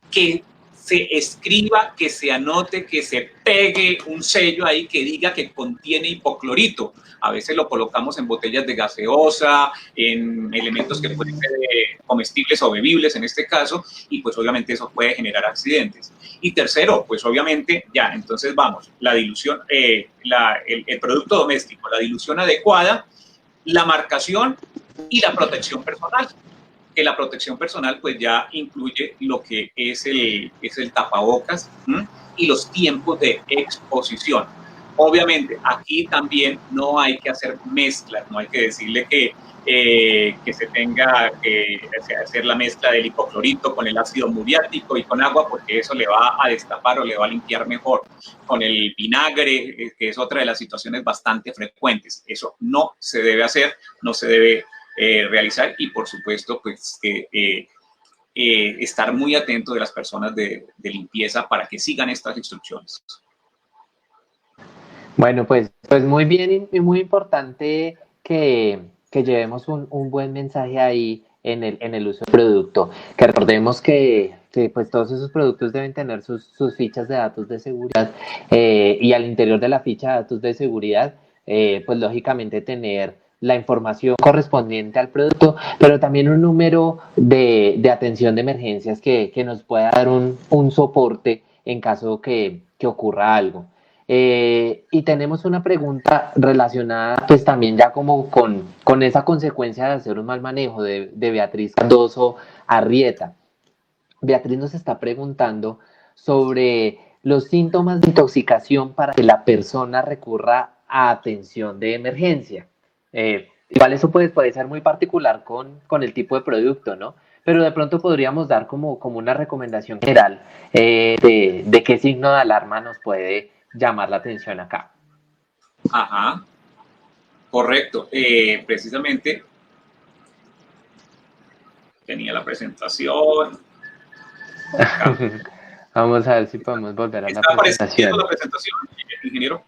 que se escriba, que se anote, que se pegue un sello ahí que diga que contiene hipoclorito. A veces lo colocamos en botellas de gaseosa, en elementos que pueden ser comestibles o bebibles en este caso, y pues obviamente eso puede generar accidentes. Y tercero, pues obviamente ya, entonces vamos, la dilución, el producto doméstico, la dilución adecuada, la marcación y la protección personal. Que la protección personal pues ya incluye lo que es el tapabocas y los tiempos de exposición. Obviamente aquí también no hay que hacer mezclas, no hay que decirle que se tenga que hacer la mezcla del hipoclorito con el ácido muriático y con agua porque eso le va a destapar o le va a limpiar mejor. Con el vinagre, que es otra de las situaciones bastante frecuentes. Eso no se debe hacer, no se debe realizar y por supuesto pues estar muy atento de las personas de limpieza para que sigan estas instrucciones. Bueno, pues muy bien y muy importante que llevemos un buen mensaje ahí en el uso del producto, que recordemos que pues todos esos productos deben tener sus fichas de datos de seguridad y al interior de la ficha de datos de seguridad pues lógicamente tener la información correspondiente al producto, pero también un número de atención de emergencias que nos pueda dar un soporte en caso que ocurra algo. Y tenemos una pregunta relacionada pues también ya como con esa consecuencia de hacer un mal manejo de Beatriz Cardoso Arrieta. Beatriz nos está preguntando sobre los síntomas de intoxicación para que la persona recurra a atención de emergencia. Igual eso puede ser muy particular con el tipo de producto, ¿no? Pero de pronto podríamos dar como una recomendación general de qué signo de alarma nos puede llamar la atención acá. Ajá, correcto. Precisamente tenía la presentación. Acá. Vamos a ver si podemos volver a la ¿Está presentación. apareciendo la presentación, ingeniero?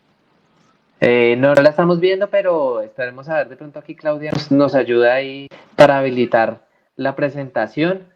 No la estamos viendo, pero esperemos a ver de pronto aquí Claudia nos ayuda ahí para habilitar la presentación.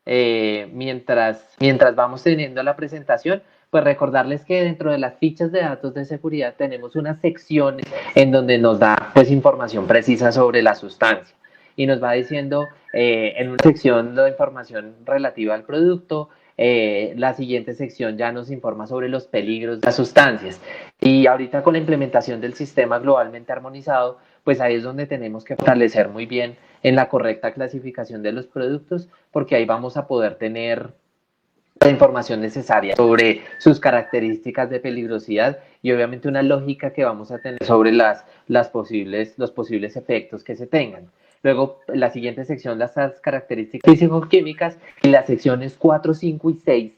Mientras vamos teniendo la presentación, pues recordarles que dentro de las fichas de datos de seguridad tenemos unas secciones en donde nos da pues información precisa sobre la sustancia y nos va diciendo en una sección la información relativa al producto. La siguiente sección ya nos informa sobre los peligros de las sustancias. Y ahorita con la implementación del sistema globalmente armonizado, pues ahí es donde tenemos que fortalecer muy bien en la correcta clasificación de los productos, porque ahí vamos a poder tener la información necesaria sobre sus características de peligrosidad y obviamente una lógica que vamos a tener sobre los posibles efectos que se tengan. Luego, la siguiente sección, las características físico-químicas, y las secciones 4, 5 y 6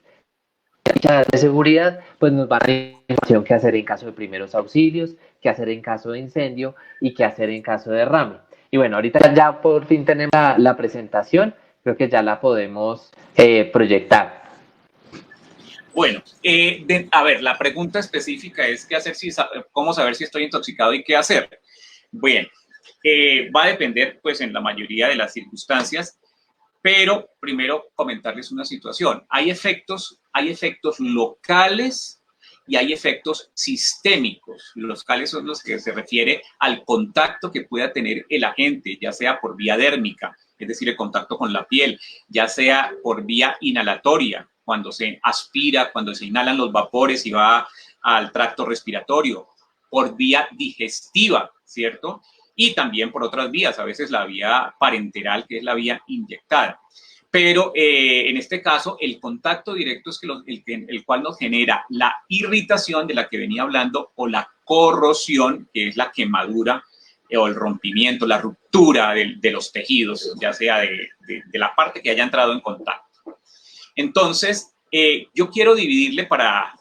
de seguridad, pues nos van a dar información qué hacer en caso de primeros auxilios, qué hacer en caso de incendio y qué hacer en caso de derrame. Y bueno, ahorita ya por fin tenemos la presentación, creo que ya la podemos proyectar. Bueno, a ver, la pregunta específica es ¿qué hacer cómo saber si estoy intoxicado y qué hacer? Bueno, va a depender pues en la mayoría de las circunstancias, pero primero comentarles una situación. Hay efectos locales y hay efectos sistémicos. Los locales son los que se refiere al contacto que pueda tener el agente, ya sea por vía dérmica, es decir, el contacto con la piel, ya sea por vía inhalatoria, cuando se aspira, cuando se inhalan los vapores y va al tracto respiratorio, por vía digestiva, ¿cierto? Y también por otras vías, a veces la vía parenteral, que es la vía inyectada. Pero en este caso, el contacto directo es el cual nos genera la irritación de la que venía hablando o la corrosión, que es la quemadura o el rompimiento, la ruptura de los tejidos, ya sea de la parte que haya entrado en contacto. Entonces, yo quiero dividirle para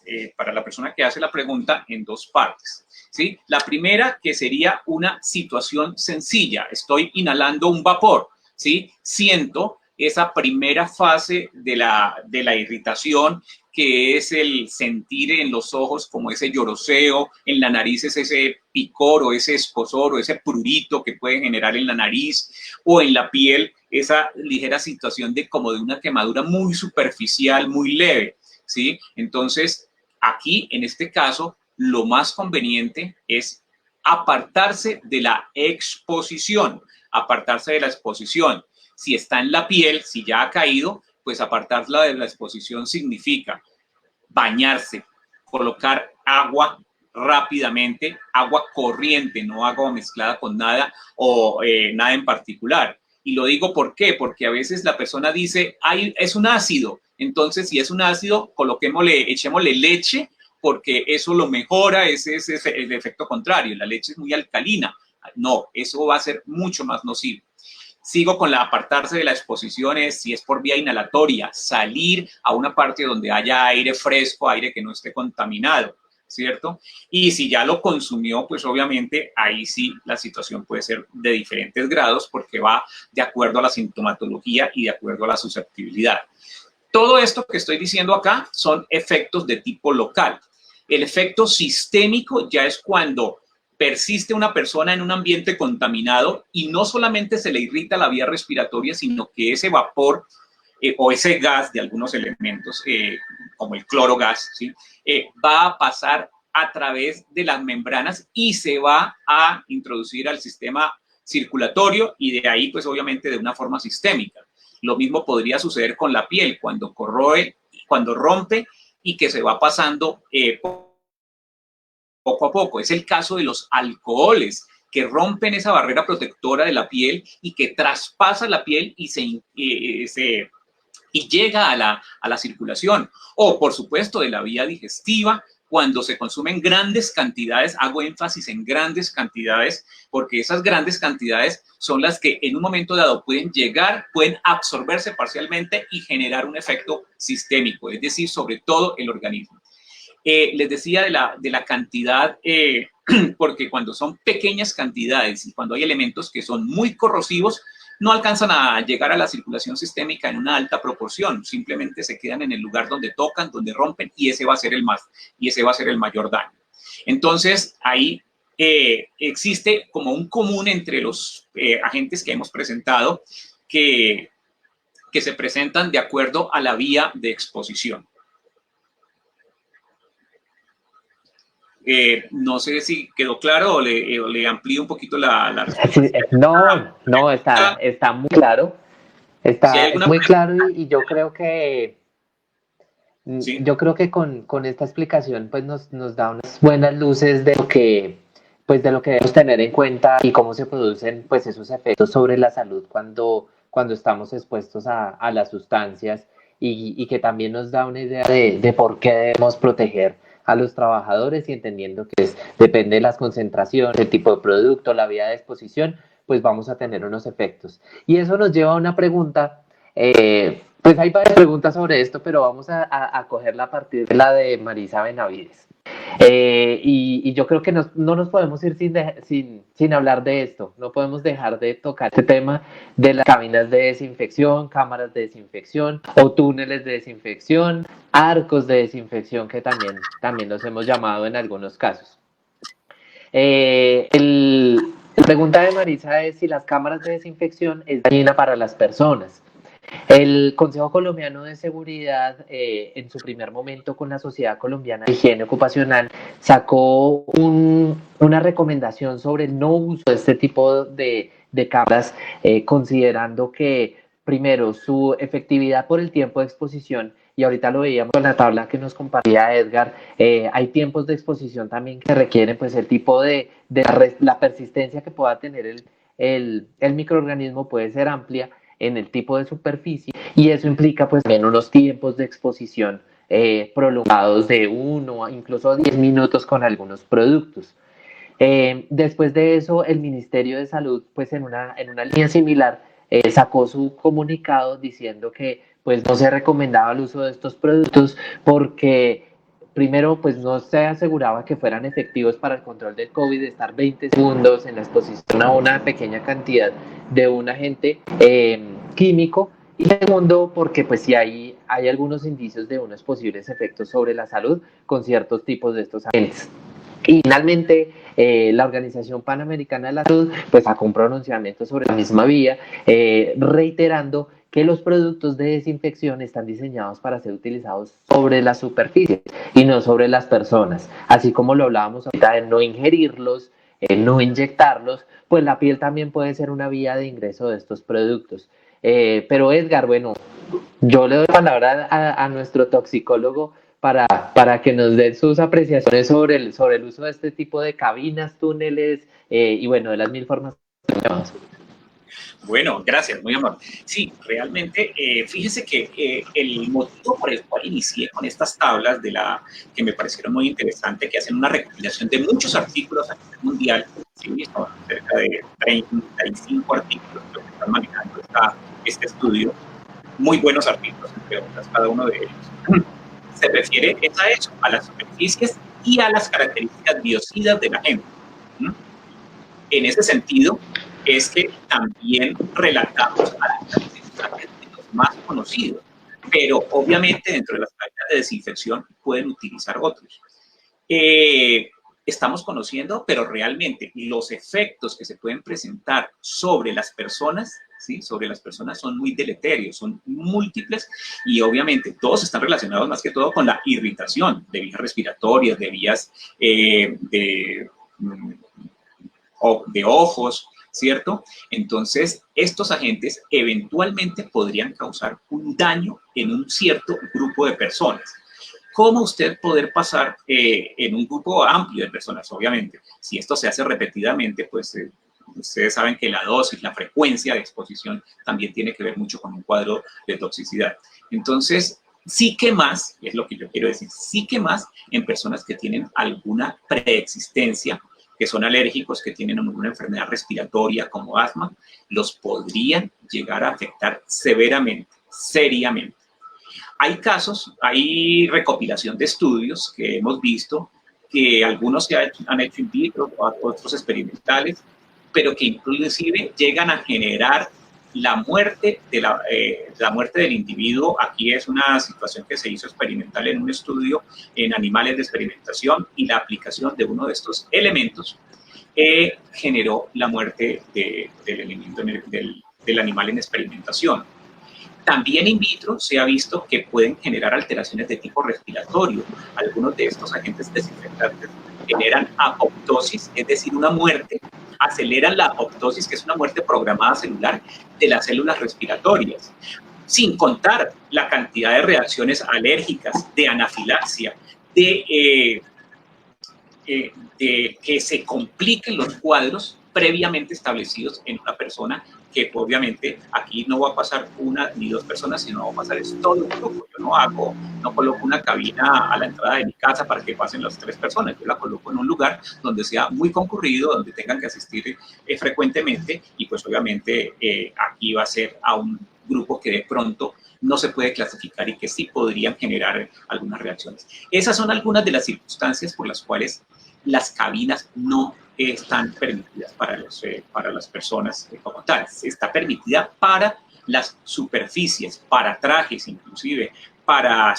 la persona que hace la pregunta en dos partes, ¿sí? La primera, que sería una situación sencilla. Estoy inhalando un vapor, ¿sí? Siento esa primera fase de la irritación, que es el sentir en los ojos como ese lloroseo, en la nariz es ese picor o ese escozor o ese prurito que puede generar en la nariz, o en la piel esa ligera situación como de una quemadura muy superficial, muy leve, ¿sí? Entonces, aquí, en este caso, lo más conveniente es apartarse de la exposición, Si está en la piel, si ya ha caído, pues apartarla de la exposición significa bañarse, colocar agua rápidamente, agua corriente, no agua mezclada con nada o nada en particular. Y lo digo ¿por qué? Porque a veces la persona dice, ay, es un ácido. Entonces, si es un ácido, echémosle leche, porque eso lo mejora, ese es el efecto contrario. La leche es muy alcalina. No, eso va a ser mucho más nocivo. Sigo con la apartarse de la exposición, si es por vía inhalatoria, salir a una parte donde haya aire fresco, aire que no esté contaminado, ¿cierto? Y si ya lo consumió, pues obviamente ahí sí la situación puede ser de diferentes grados porque va de acuerdo a la sintomatología y de acuerdo a la susceptibilidad. Todo esto que estoy diciendo acá son efectos de tipo local. El efecto sistémico ya es cuando persiste una persona en un ambiente contaminado y no solamente se le irrita la vía respiratoria, sino que ese vapor o ese gas de algunos elementos, como el clorogas, ¿sí? Va a pasar a través de las membranas y se va a introducir al sistema circulatorio y de ahí, pues obviamente de una forma sistémica. Lo mismo podría suceder con la piel, cuando corroe, cuando rompe y que se va pasando poco a poco. Es el caso de los alcoholes, que rompen esa barrera protectora de la piel y que traspasa la piel y llega a la circulación. O, por supuesto, de la vía digestiva, cuando se consumen grandes cantidades, hago énfasis en grandes cantidades, porque esas grandes cantidades son las que en un momento dado pueden llegar, pueden absorberse parcialmente y generar un efecto sistémico, es decir, sobre todo el organismo. Les decía de la cantidad, porque cuando son pequeñas cantidades y cuando hay elementos que son muy corrosivos, no alcanzan a llegar a la circulación sistémica en una alta proporción, simplemente se quedan en el lugar donde tocan, donde rompen, y ese va a ser el mayor daño. Entonces, ahí existe como un común entre los agentes que hemos presentado que se presentan de acuerdo a la vía de exposición. No sé si quedó claro o le amplío un poquito la respuesta. Sí, no, está muy claro. Está muy claro y yo creo que Sí. con esta explicación pues nos da unas buenas luces de lo que debemos tener en cuenta y cómo se producen pues esos efectos sobre la salud cuando estamos expuestos a las sustancias y que también nos da una idea de por qué debemos proteger a los trabajadores y entendiendo que depende de las concentraciones, el tipo de producto, la vía de exposición, pues vamos a tener unos efectos. Y eso nos lleva a una pregunta, pues hay varias preguntas sobre esto, pero vamos a cogerla a partir de la de Marisa Benavides. Y yo creo que no nos podemos ir sin hablar de esto, no podemos dejar de tocar este tema de las cabinas de desinfección, cámaras de desinfección o túneles de desinfección, arcos de desinfección que también los hemos llamado en algunos casos. La pregunta de Marisa es si las cámaras de desinfección es dañina para las personas. El Consejo Colombiano de Seguridad, en su primer momento con la Sociedad Colombiana de Higiene Ocupacional, sacó una recomendación sobre el no uso de este tipo de cámaras, considerando que, primero, su efectividad por el tiempo de exposición, y ahorita lo veíamos en la tabla que nos compartía Edgar, hay tiempos de exposición también que requieren pues el tipo la persistencia que pueda tener el microorganismo puede ser amplia en el tipo de superficie y eso implica pues también unos tiempos de exposición prolongados de 1 a incluso 10 minutos con algunos productos. Después de eso, el Ministerio de Salud, pues en una línea similar, sacó su comunicado diciendo que pues no se recomendaba el uso de estos productos porque primero pues no se aseguraba que fueran efectivos para el control del COVID, de estar 20 segundos en la exposición a una pequeña cantidad de un agente químico, y segundo porque pues sí hay algunos indicios de unos posibles efectos sobre la salud con ciertos tipos de estos agentes. Y finalmente, la Organización Panamericana de la Salud pues sacó un pronunciamiento sobre la misma vía, reiterando que los productos de desinfección están diseñados para ser utilizados sobre las superficies y no sobre las personas. Así como lo hablábamos ahorita de no ingerirlos, no inyectarlos, pues la piel también puede ser una vía de ingreso de estos productos. Pero Edgar, bueno, yo le doy palabra a nuestro toxicólogo para que nos den sus apreciaciones sobre el uso de este tipo de cabinas, túneles y bueno, de las 1000 formas que llamamos. Bueno, gracias, muy amable. Sí, realmente, fíjese que el motivo por el cual inicié con estas tablas que me parecieron muy interesantes, que hacen una recopilación de muchos artículos a nivel mundial, sí, son cerca de 35 artículos que están manejando este estudio, muy buenos artículos, entre otras, cada uno de ellos. Se refiere a eso, a las superficies y a las características biocidas de la gente. En ese sentido, es que también relatamos a las características de los más conocidos, pero obviamente dentro de las cabinas de desinfección pueden utilizar otros. Estamos conociendo, pero realmente los efectos que se pueden presentar sobre las personas, ¿sí? Sobre las personas son muy deleterios, son múltiples y obviamente todos están relacionados más que todo con la irritación de vías respiratorias, de vías de ojos, ¿cierto? Entonces, estos agentes eventualmente podrían causar un daño en un cierto grupo de personas. cómo usted poder pasar en un grupo amplio de personas, obviamente. Si esto se hace repetidamente, pues ustedes saben que la dosis, la frecuencia de exposición también tiene que ver mucho con un cuadro de toxicidad. Entonces, sí que más, es lo que yo quiero decir, sí que más en personas que tienen alguna preexistencia, que son alérgicos, que tienen alguna enfermedad respiratoria como asma, los podrían llegar a afectar severamente, seriamente. Hay casos, hay recopilación de estudios que hemos visto, que algunos se han hecho in vitro, otros experimentales, pero que inclusive llegan a generar la muerte, la muerte del individuo. Aquí es una situación que se hizo experimental en un estudio en animales de experimentación, y la aplicación de uno de estos elementos generó la muerte del animal en experimentación. También in vitro se ha visto que pueden generar alteraciones de tipo respiratorio. Algunos de estos agentes desinfectantes generan apoptosis, es decir, una muerte, aceleran la apoptosis, que es una muerte programada celular de las células respiratorias, sin contar la cantidad de reacciones alérgicas, de anafilaxia, de que se compliquen los cuadros previamente establecidos en una persona, que obviamente aquí no va a pasar una ni dos personas, sino va a pasar es todo un grupo. Yo no coloco una cabina a la entrada de mi casa para que pasen las 3 personas, yo la coloco en un lugar donde sea muy concurrido, donde tengan que asistir frecuentemente, y pues obviamente aquí va a ser a un grupo que de pronto no se puede clasificar y que sí podrían generar algunas reacciones. Esas son algunas de las circunstancias por las cuales las cabinas no están permitidas para las personas como tal. Está permitida para las superficies, para trajes inclusive, para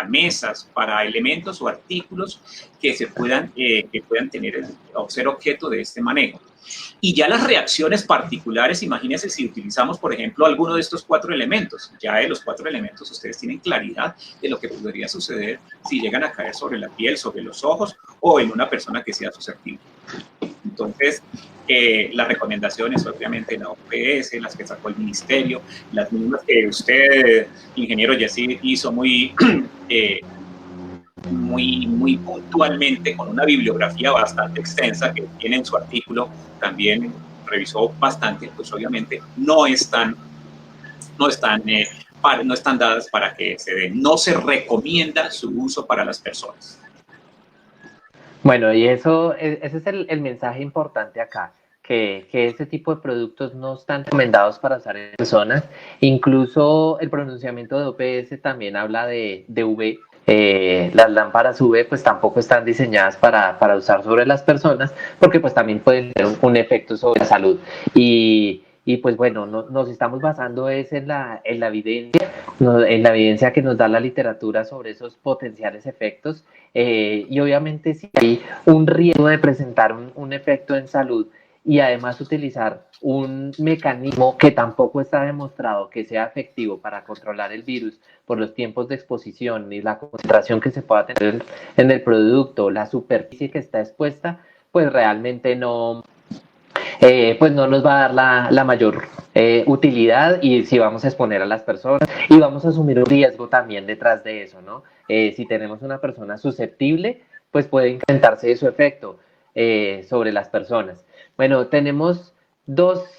mesas, para elementos o artículos que puedan tener o ser objeto de este manejo. Y ya las reacciones particulares, imagínense si utilizamos, por ejemplo, alguno de estos 4 elementos. Ya de los 4 elementos ustedes tienen claridad de lo que podría suceder si llegan a caer sobre la piel, sobre los ojos o en una persona que sea susceptible. Entonces, las recomendaciones, obviamente, la OPS, las que sacó el ministerio, las mismas que usted, ingeniero Yacir, hizo muy puntualmente, con una bibliografía bastante extensa que tiene en su artículo, también revisó bastante, pues obviamente no están dadas para que se den. No se recomienda su uso para las personas. Bueno, y ese es el mensaje importante acá, que ese tipo de productos no están recomendados para usar en personas. Incluso el pronunciamiento de OPS también habla de UV. Las lámparas UV pues tampoco están diseñadas para usar sobre las personas, porque pues también pueden tener un efecto sobre la salud. Y pues bueno, nos estamos basando en la evidencia, en la evidencia que nos da la literatura sobre esos potenciales efectos, y obviamente si hay un riesgo de presentar un efecto en salud, y además utilizar un mecanismo que tampoco está demostrado que sea efectivo para controlar el virus por los tiempos de exposición y la concentración que se pueda tener en el producto, la superficie que está expuesta, pues realmente pues no nos va a dar la mayor utilidad, y si vamos a exponer a las personas y vamos a asumir un riesgo también detrás de eso, ¿no? Si tenemos una persona susceptible, pues puede incrementarse su efecto sobre las personas. Bueno, tenemos dos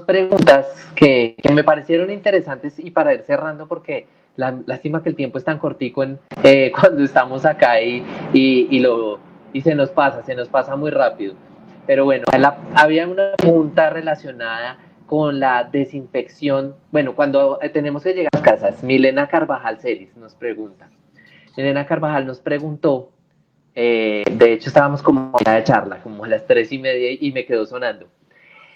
preguntas que me parecieron interesantes, y para ir cerrando, porque lástima que el tiempo es tan cortico cuando estamos acá y se nos pasa muy rápido. Pero bueno, había una pregunta relacionada con la desinfección. Bueno, cuando tenemos que llegar a las casas, Milena Carvajal Celis nos pregunta. Milena Carvajal nos preguntó, de hecho estábamos como a de charla, como a las 3:30, y me quedó sonando.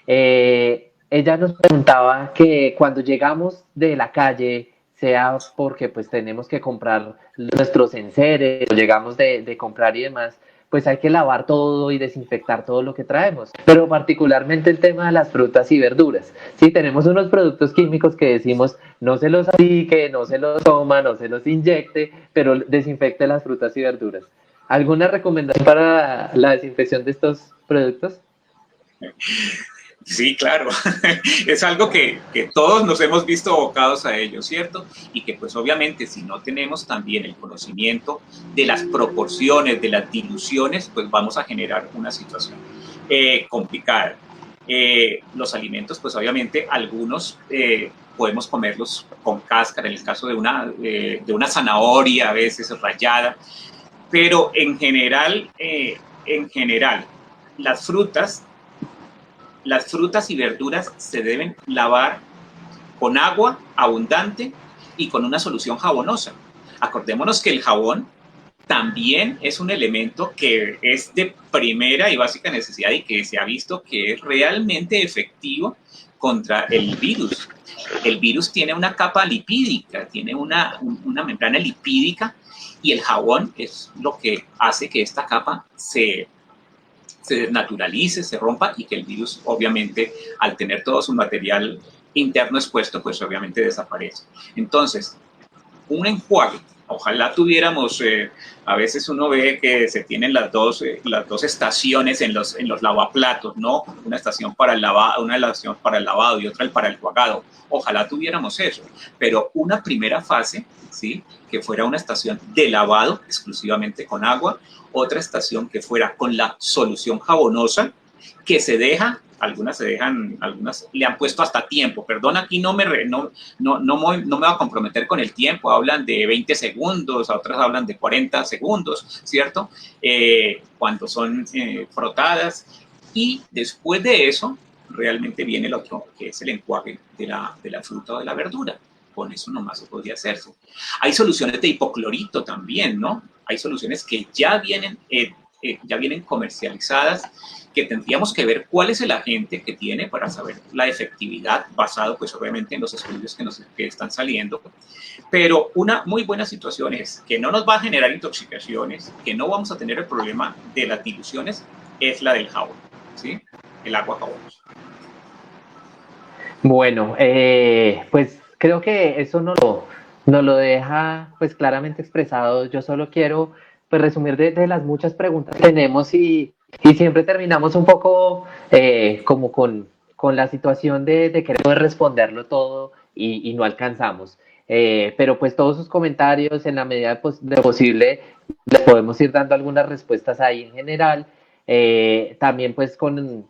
Ella nos preguntaba que cuando llegamos de la calle, sea porque pues tenemos que comprar nuestros enseres, o llegamos de comprar y demás, pues hay que lavar todo y desinfectar todo lo que traemos, pero particularmente el tema de las frutas y verduras. Sí, tenemos unos productos químicos que decimos no se los aplique, no se los toma, no se los inyecte, pero desinfecte las frutas y verduras. ¿Alguna recomendación para la desinfección de estos productos? Sí, claro. Es algo que todos nos hemos visto abocados a ello, ¿cierto? Y que pues obviamente si no tenemos también el conocimiento de las proporciones, de las diluciones, pues vamos a generar una situación complicada. Los alimentos, pues obviamente algunos podemos comerlos con cáscara, en el caso de una zanahoria a veces rallada, pero en general, las frutas y verduras se deben lavar con agua abundante y con una solución jabonosa. Acordémonos que el jabón también es un elemento que es de primera y básica necesidad y que se ha visto que es realmente efectivo contra el virus. El virus tiene una capa lipídica, tiene una membrana lipídica y el jabón es lo que hace que esta capa se desnaturalice, se rompa y que el virus obviamente al tener todo su material interno expuesto pues obviamente desaparece. Entonces, un enjuague, ojalá tuviéramos, a veces uno ve que se tienen las dos estaciones en los lavaplatos, ¿no? Una estación para el lavado y otra para el enjuagado. Ojalá tuviéramos eso, pero una primera fase, ¿sí? Que fuera una estación de lavado exclusivamente con agua, otra estación que fuera con la solución jabonosa, que se deja, algunas le han puesto hasta tiempo, perdón, aquí no me voy a comprometer con el tiempo, hablan de 20 segundos, a otras hablan de 40 segundos, ¿cierto? Cuando son frotadas, y después de eso, realmente viene el otro, que es el enjuague de la fruta o de la verdura. Con eso nomás podría hacerse. Hay soluciones de hipoclorito también, ¿no? Hay soluciones que ya vienen comercializadas, que tendríamos que ver cuál es el agente que tiene para saber la efectividad, basado pues obviamente en los estudios que están saliendo. Pero una muy buena situación es que no nos va a generar intoxicaciones, que no vamos a tener el problema de las diluciones, es la del jabón, ¿sí? El agua jabonosa. Bueno, pues creo que eso nos lo deja pues claramente expresado. Yo solo quiero pues resumir de las muchas preguntas que tenemos y siempre terminamos un poco como con la situación de querer poder responderlo todo y no alcanzamos. Pero pues todos sus comentarios en la medida de posible les podemos ir dando algunas respuestas ahí en general. También pues con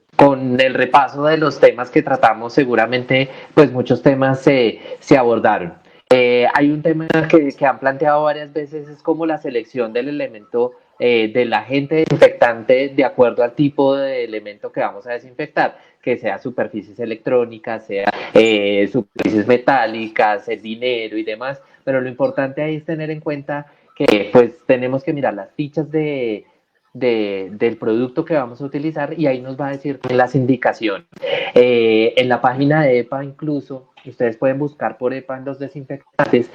el repaso de los temas que tratamos, seguramente pues muchos temas se abordaron. Hay un tema que han planteado varias veces, es como la selección del elemento del agente desinfectante de acuerdo al tipo de elemento que vamos a desinfectar, que sea superficies electrónicas, sea superficies metálicas, el dinero y demás, pero lo importante ahí es tener en cuenta que pues tenemos que mirar las fichas del producto que vamos a utilizar y ahí nos va a decir las indicaciones. En la página de EPA incluso, ustedes pueden buscar por EPA en los desinfectantes,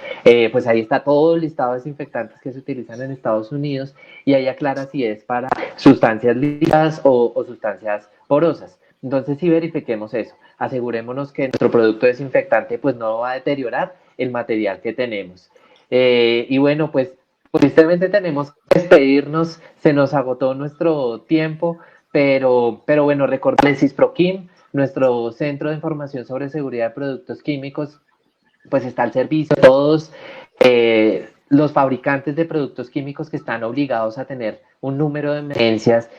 pues ahí está todo el listado de desinfectantes que se utilizan en Estados Unidos y ahí aclara si es para sustancias líquidas o sustancias porosas. Entonces sí verifiquemos eso, asegurémonos que nuestro producto desinfectante pues no va a deteriorar el material que tenemos. Y bueno, pues tristemente tenemos que despedirnos, se nos agotó nuestro tiempo, pero bueno, recordarles Cisproquim, nuestro centro de información sobre seguridad de productos químicos, pues está al servicio de todos los fabricantes de productos químicos que están obligados a tener un número de emergencias,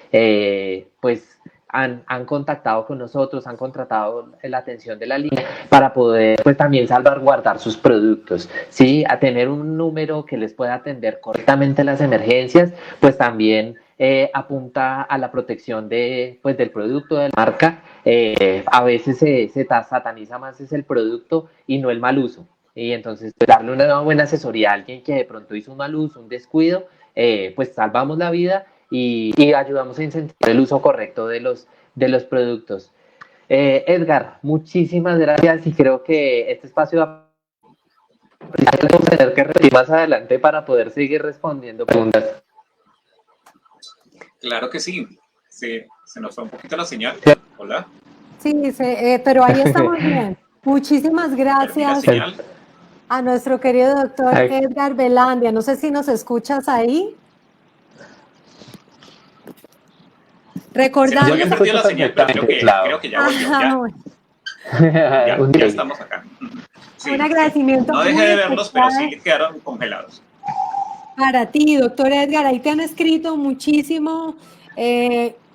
pues han contactado con nosotros, han contratado la atención de la línea para poder pues también salvaguardar sus productos, ¿sí? A tener un número que les pueda atender correctamente las emergencias, pues también apunta a la protección pues, del producto, de la marca. A veces se sataniza más es el producto y no el mal uso. Y entonces pues, darle una buena asesoría a alguien que de pronto hizo un mal uso, un descuido, pues salvamos la vida y ayudamos a incentivar el uso correcto de los productos. Edgar, muchísimas gracias y creo que este espacio va a tener que repetir más adelante para poder seguir respondiendo preguntas. Claro que sí. Se nos fue un poquito la señal. Hola. Sí, pero ahí estamos bien. Muchísimas gracias a nuestro querido doctor Edgar Velandia. No sé si nos escuchas ahí. Recordando. Se nos había perdido la señal, pero creo que ya volvió. Ya estamos acá. Sí, un agradecimiento. No dejé de verlos, pero sí quedaron congelados. Para ti, doctor Edgar, ahí te han escrito muchísimo.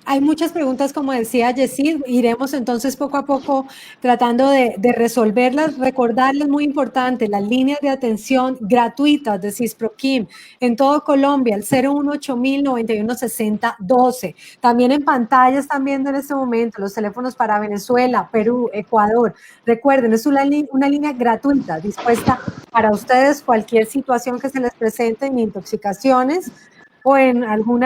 Hay muchas preguntas, como decía Yesid, iremos entonces poco a poco tratando de resolverlas. Recordarles, muy importante, las líneas de atención gratuitas de CISPROQUIM en todo Colombia, el 018-9160-12. También en pantalla están viendo en este momento los teléfonos para Venezuela, Perú, Ecuador. Recuerden, es una línea gratuita, dispuesta para ustedes cualquier situación que se les presente en intoxicaciones o en algún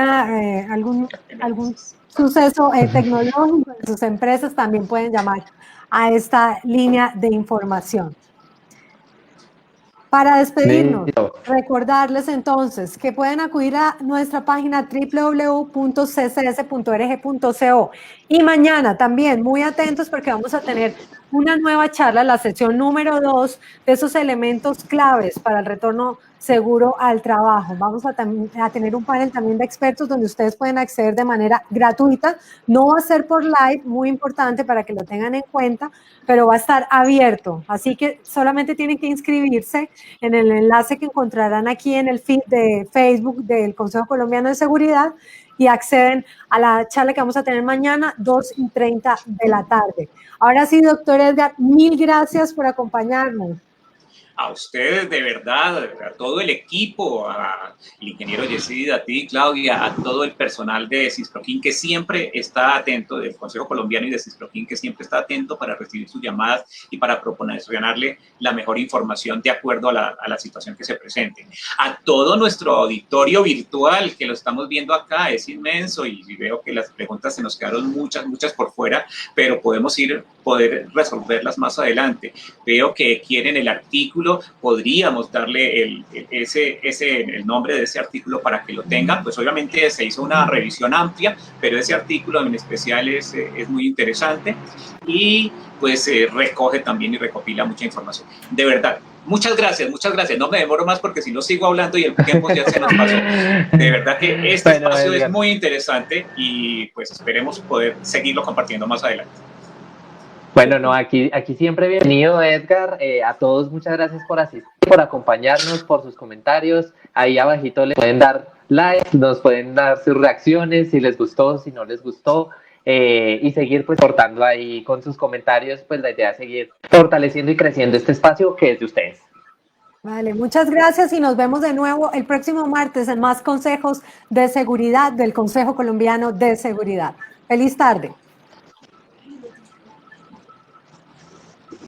suceso tecnológico en sus empresas, también pueden llamar a esta línea de información. Para despedirnos, recordarles entonces que pueden acudir a nuestra página www.ccs.org.co y mañana también muy atentos porque vamos a tener una nueva charla, la sección número 2 de esos elementos claves para el retorno seguro al trabajo. Vamos a tener un panel también de expertos donde ustedes pueden acceder de manera gratuita. No va a ser por live, muy importante para que lo tengan en cuenta, pero va a estar abierto. Así que solamente tienen que inscribirse en el enlace que encontrarán aquí en el feed de Facebook del Consejo Colombiano de Seguridad y acceden a la charla que vamos a tener mañana, 2:30 de la tarde. Ahora sí, doctor Edgar, mil gracias por acompañarnos. A ustedes, de verdad, a todo el equipo, al ingeniero Yesid, a ti, Claudia, a todo el personal de CISPROQUIM que siempre está atento, del Consejo Colombiano y de CISPROQUIM que siempre está atento para recibir sus llamadas y para proporcionarle la mejor información de acuerdo a la situación que se presente. A todo nuestro auditorio virtual, que lo estamos viendo acá, es inmenso y veo que las preguntas se nos quedaron muchas por fuera, pero podemos poder resolverlas más adelante. Veo que quieren el artículo, podríamos darle el nombre de ese artículo para que lo tengan. Pues obviamente se hizo una revisión amplia, pero ese artículo en especial es muy interesante y pues recoge también y recopila mucha información. De verdad, muchas gracias. No me demoro más porque si no sigo hablando y el tiempo ya se nos pasó. De verdad que este espacio es muy interesante y pues esperemos poder seguirlo compartiendo más adelante. Bueno, no, aquí siempre bienvenido, Edgar. A todos muchas gracias por asistir, por acompañarnos, por sus comentarios. Ahí abajito les pueden dar like, nos pueden dar sus reacciones, si les gustó, si no les gustó, y seguir pues aportando ahí con sus comentarios, pues la idea es seguir fortaleciendo y creciendo este espacio que es de ustedes. Vale, muchas gracias y nos vemos de nuevo el próximo martes en más consejos de seguridad del Consejo Colombiano de Seguridad. Feliz tarde.